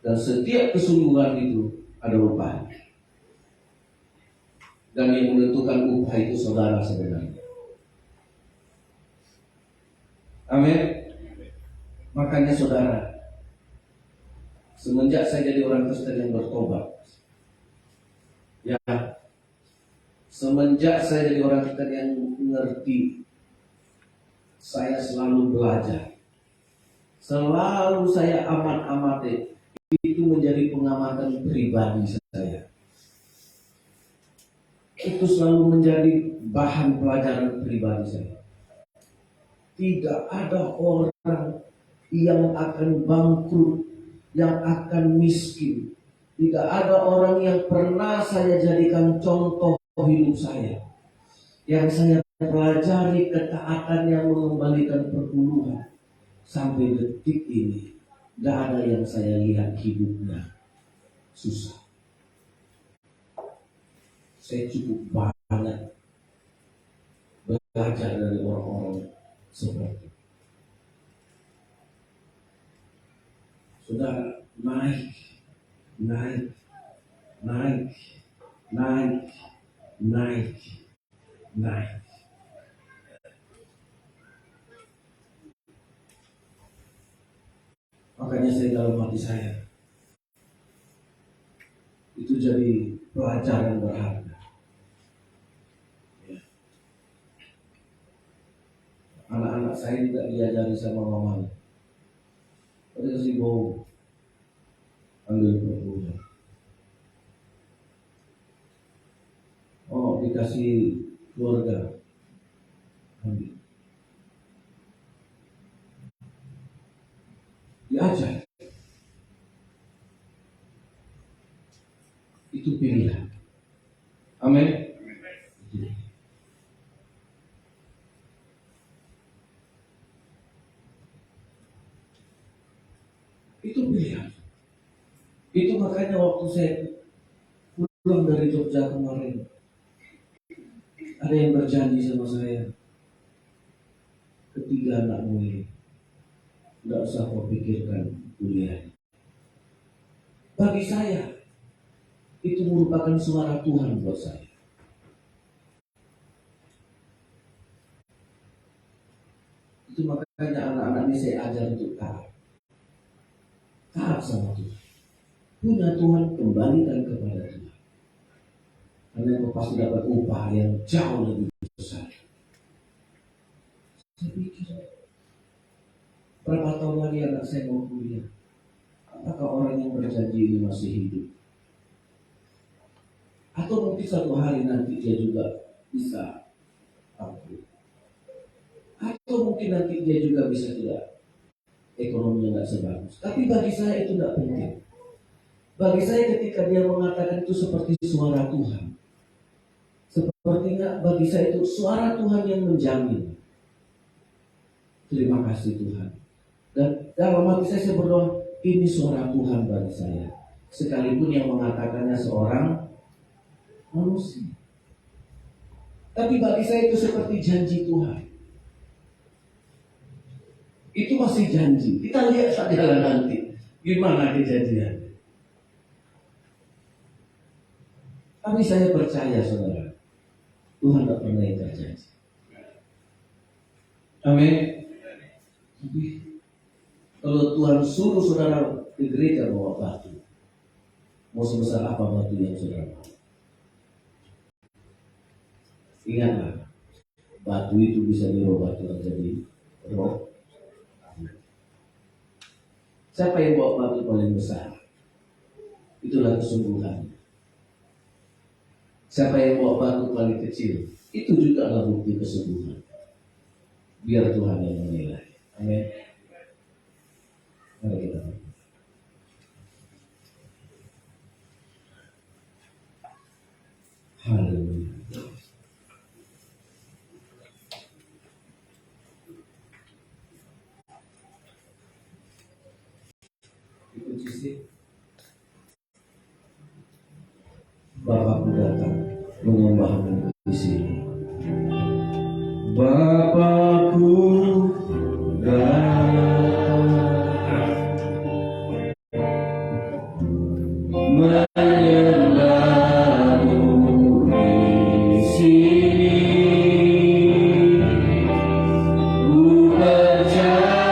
Dan setiap kesungguhan itu ada upah. Dan yang menentukan upah itu saudara sebenarnya. Amin. Makanya saudara, Semenjak saya jadi orang Kristen yang bertobat, ya, semenjak saya jadi orang Kristen yang mengerti, saya selalu belajar. Selalu saya amat-amati. Itu menjadi pengamatan pribadi saya. Itu selalu menjadi bahan pelajaran pribadi saya. Tidak ada orang yang akan bangkrut, yang akan miskin. Tidak ada orang yang pernah saya jadikan contoh hidup saya. Yang saya pelajari ketaatan yang mengembalikan perpuluhan. Sampai detik ini, tidak ada yang saya lihat hidupnya susah. Saya cukup banyak belajar dari orang-orang seperti itu. Sudah naik, naik, naik, naik, naik, naik. Makanya saya dalam hati saya itu jadi pelajaran berharga. Ya. Anak-anak saya tidak diajari sama mamanya. Mereka kasih bau, ambil perpuluhan. Oh, dikasih keluarga, ambil. Diajar. Itu pilihan. Amin. Itu pilihan. Itu makanya waktu saya pulang dari Jogja kemarin, ada yang berjanji sama saya, ketiga anakmu ini tidak usah kau pikirkan kuliah. Bagi saya itu merupakan suara Tuhan buat saya. Itu makanya anak-anak ini saya ajar untuk taat. Taat sama Tuhan. Punya Tuhan, kembalikan kepada Tuhan. Karena kau pasti dapat upah yang jauh lebih besar. Saya pikir, berapa tahun lagi anak saya mau kuliah? Apakah orang yang berjanji ini masih hidup? Atau mungkin satu hari nanti dia juga bisa bangkrut. Atau mungkin nanti dia juga bisa tidak, ekonominya tidak sebagus. Tapi bagi saya itu tidak penting. Bagi saya ketika dia mengatakan itu seperti suara Tuhan. Sepertinya bagi saya itu suara Tuhan yang menjamin. Terima kasih Tuhan. Dan dalam hati saya berdoa, ini suara Tuhan bagi saya. Sekalipun yang mengatakannya seorang manusia. Tapi bagi saya itu seperti janji Tuhan. Itu masih janji. Kita lihat saja nanti gimana kejadian. Tapi saya percaya saudara, Tuhan tak pernah ingkar janji. Amin. Tapi kalau Tuhan suruh saudara ke gereja bawa batu, mau sebesar apa batu yang saudara bawa? Ingatlah, batu itu bisa dirubah Tuhan jadi roh. Siapa yang bawa batu paling besar? Itulah kesungguhan. Siapa yang bawa batu paling kecil? Itu juga adalah bukti kesungguhan. Biar Tuhan yang menilai. Amin. Mari kita berdoa. Haleluya. Itu sih. Bapakku datang menyembahmu di sini. Bapakku datang menyembahmu di sini. Ku percayakan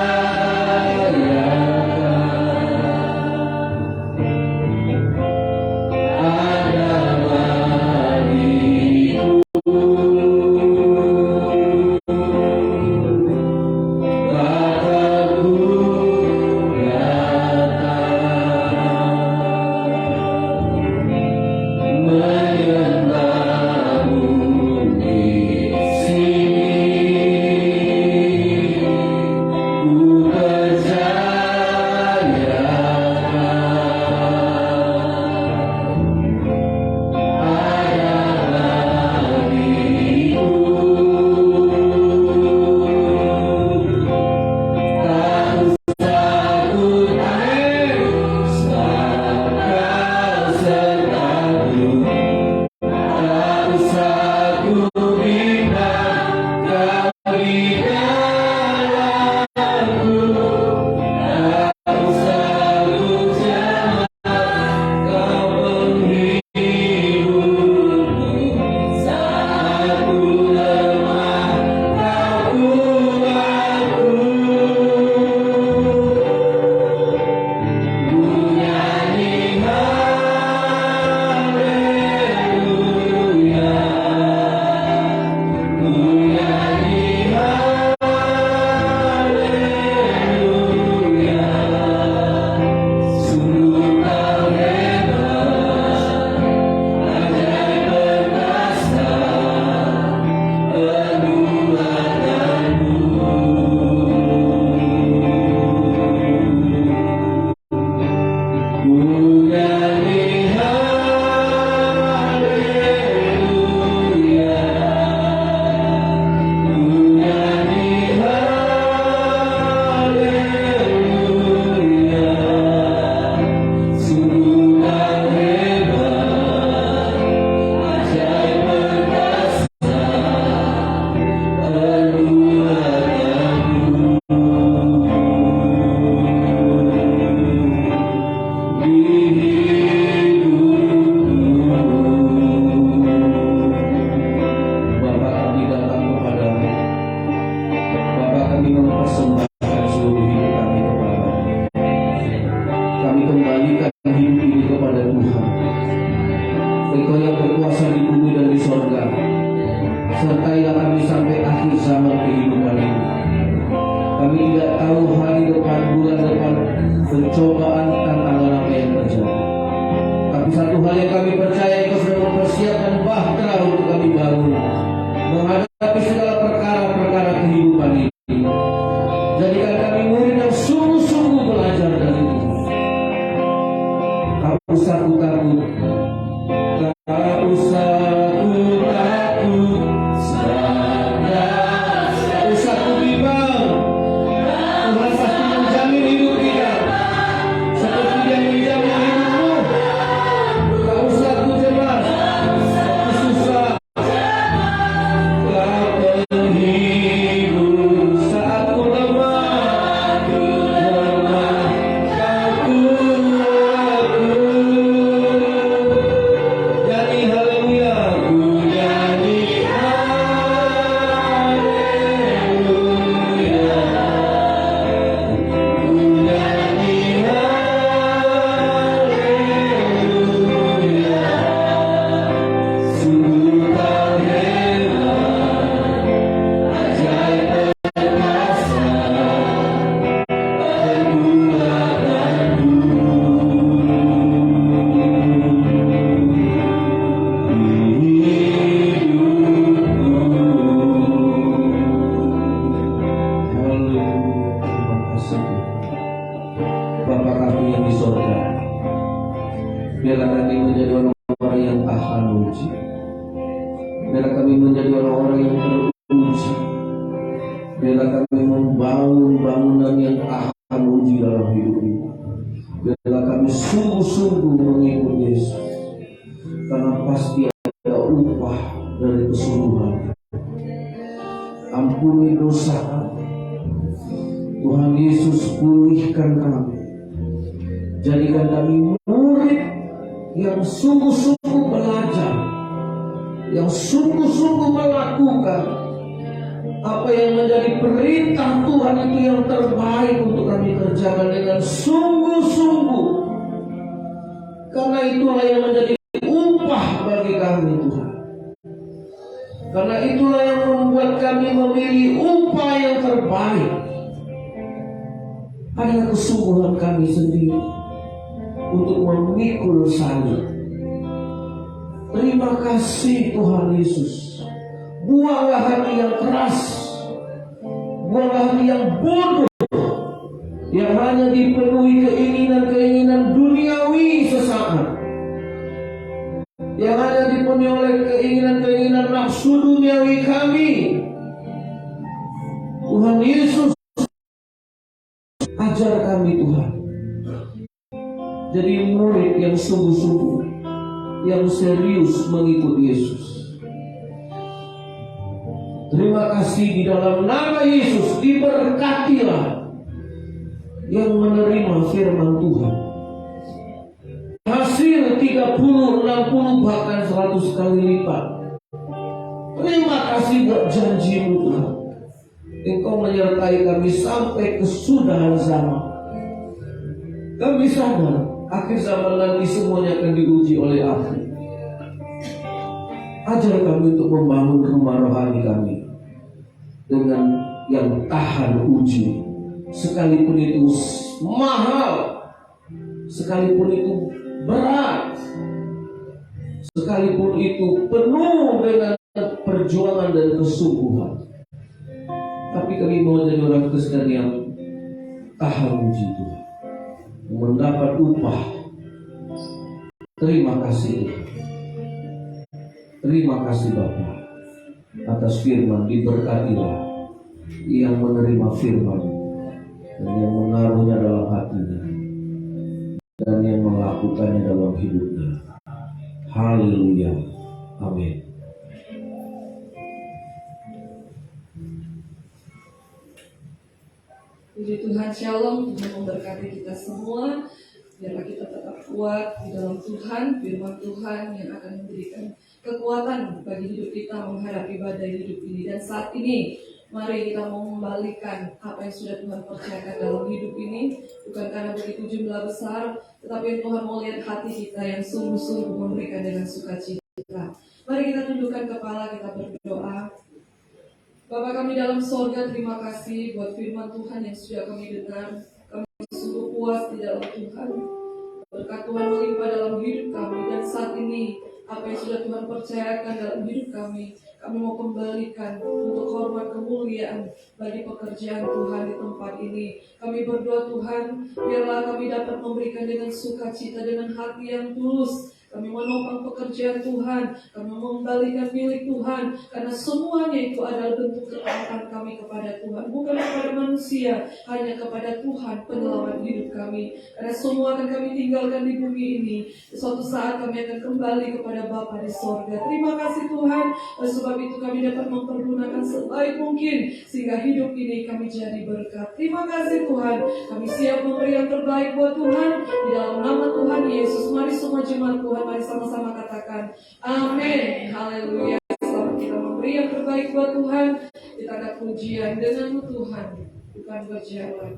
Tak usah ku takut, tak usah ku bimbang. Tuhan pasti menjamin hidup kita seperti Dia menjamin hidupmu. Tak usah ku cemas, tak ku susah. Kau penghibur saat ku lemah, kau kuatku. Nyanyi haleluya, ku nyanyi haleluya, ku nyanyi haleluya. Sungguh kau hebat, ajaib perkasa, kekuatanmu. Haleluya, terima kasih Bapa kami yang di sorga. Biarlah kami menjadi orang-orang yang tahan uji. Biarlah kami menjadi orang-orang yang teruji. Biarlah kami membangun bangunan yang tahan uji dalam hidup ini. Biarlah kami sungguh-sungguh mengikut Yesus, karena pasti ada upah dari kesungguhan. Ampuni dosa kami, Tuhan Yesus, pulihkan kami. Jadikan kami murid yang sungguh-sungguh belajar, yang sungguh-sungguh melakukan apa yang menjadi perintah Tuhan itu yang terbaik untuk kami kerjakan dengan sungguh-sungguh. Karena itulah yang menjadi upah bagi kami, Tuhan. Karena itulah yang membuat kami memilih upah yang terbaik adalah kesungguhan kami sendiri untuk memikul salib. Terima kasih Tuhan Yesus. Buanglah hati yang keras, buanglah hati yang bodoh, yang hanya dipenuhi keinginan-keinginan duniawi sesaat, yang hanya dipenuhi oleh keinginan-keinginan nafsu duniawi kami. Tuhan Yesus, ajar kami Tuhan jadi murid yang sungguh-sungguh, yang serius mengikut Yesus. Terima kasih, di dalam nama Yesus diberkatilah yang menerima firman Tuhan. Hasil 30, 60, bahkan 100 kali lipat. Terima kasih buat janji-Mu Tuhan. Engkau menyertai kami sampai kesudahan zaman. Kami sadar akhir zaman nanti semuanya akan diuji oleh api. Ajar kami untuk membangun rumah rohani kami dengan yang tahan uji, sekalipun itu mahal, sekalipun itu berat, sekalipun itu penuh dengan perjuangan dan kesungguhan. Tapi kami mau jadi orang Kristen yang tahan uji Tuhan, mendapat upah. Terima kasih Tuhan. Terima kasih Bapa atas firman. Diberkatilah yang menerima firman dan yang menaruhnya dalam hatinya dan yang melakukannya dalam hidupnya. Haleluya. Amin. Puji Tuhan, Shalom. Tuhan memberkati kita semua. Biarlah kita tetap kuat di dalam Tuhan, firman Tuhan yang akan memberikan kekuatan bagi hidup kita menghadapi badai hidup ini. Dan saat ini, mari kita mau membalikan apa yang sudah Tuhan percayakan dalam hidup ini. Bukan karena begitu jumlah besar, tetapi Tuhan mau lihat hati kita yang sungguh-sungguh memberikan dengan sukacita. Mari kita tundukkan kepala, kita berdoa. Bapa kami dalam sorga, terima kasih buat firman Tuhan yang sudah kami dengar. Kami sungguh puas di dalam Tuhan. Berkat Tuhan melimpah dalam hidup kami. Dan saat ini, apa yang sudah Tuhan percayakan dalam hidup kami mau kembalikan untuk hormat kemuliaan bagi pekerjaan Tuhan di tempat ini. Kami berdoa Tuhan, biarlah kami dapat memberikan dengan sukacita, dengan hati yang tulus. kami menopang pekerjaan Tuhan, kami mengembalikan milik Tuhan, karena semuanya itu adalah bentuk ketaatan kami kepada Tuhan, bukan kepada manusia, hanya kepada Tuhan penyelamat hidup kami. Karena semua akan kami tinggalkan di bumi ini, suatu saat kami akan kembali kepada Bapa di sorga. Terima kasih Tuhan, sebab itu kami dapat mempergunakan sebaik mungkin sehingga hidup ini kami jadi berkat. Terima kasih Tuhan, kami siap memberi yang terbaik buat Tuhan di dalam nama Tuhan Yesus. Mari semua jemaat Tuhan, mari sama-sama katakan amin. Haleluya. Selamat kita memberi yang terbaik buat Tuhan. Kita ada pujian denganmu Tuhan, bukan berjalan.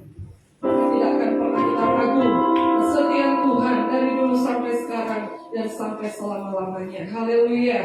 Tidak akan pernah kita ragu kesetiaan Tuhan dari dulu sampai sekarang dan sampai selama-lamanya. Haleluya.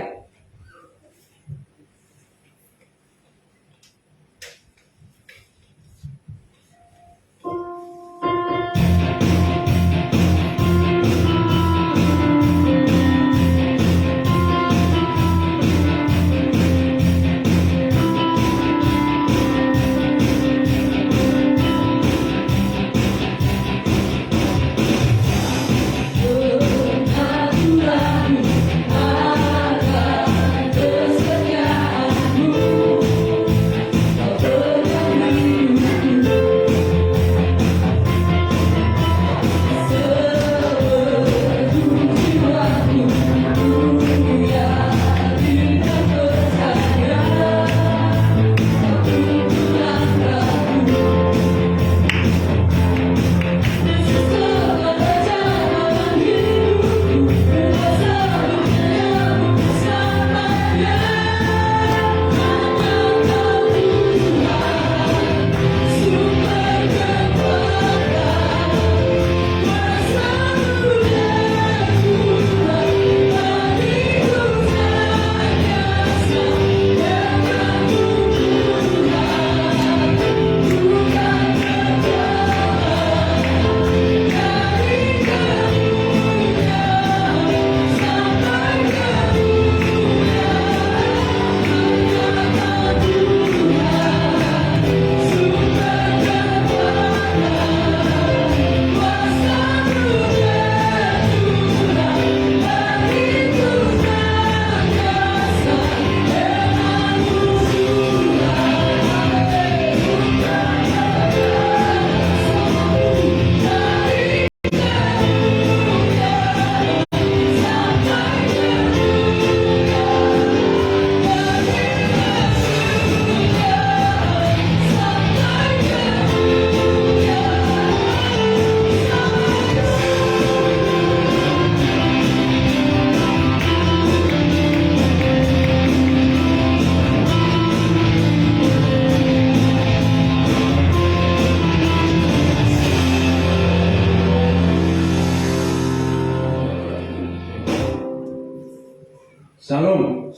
Shalom.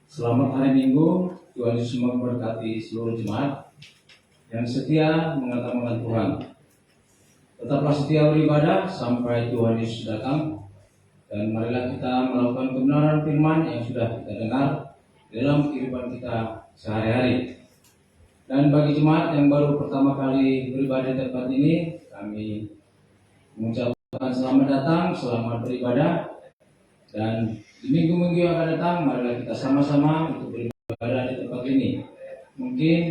Selamat hari Minggu. Tuhan Yesus memberkati seluruh jemaat yang setia mengatakan Tuhan. Tetaplah setia beribadah sampai Tuhan Yesus datang, dan marilah kita melakukan kebenaran firman yang sudah kita dengar dalam kehidupan kita sehari-hari. Dan bagi jemaat yang baru pertama kali beribadah di tempat ini, kami mengucapkan selamat datang, selamat beribadah. Dan di minggu-minggu yang akan datang, marilah kita sama-sama untuk beribadah di tempat ini. Mungkin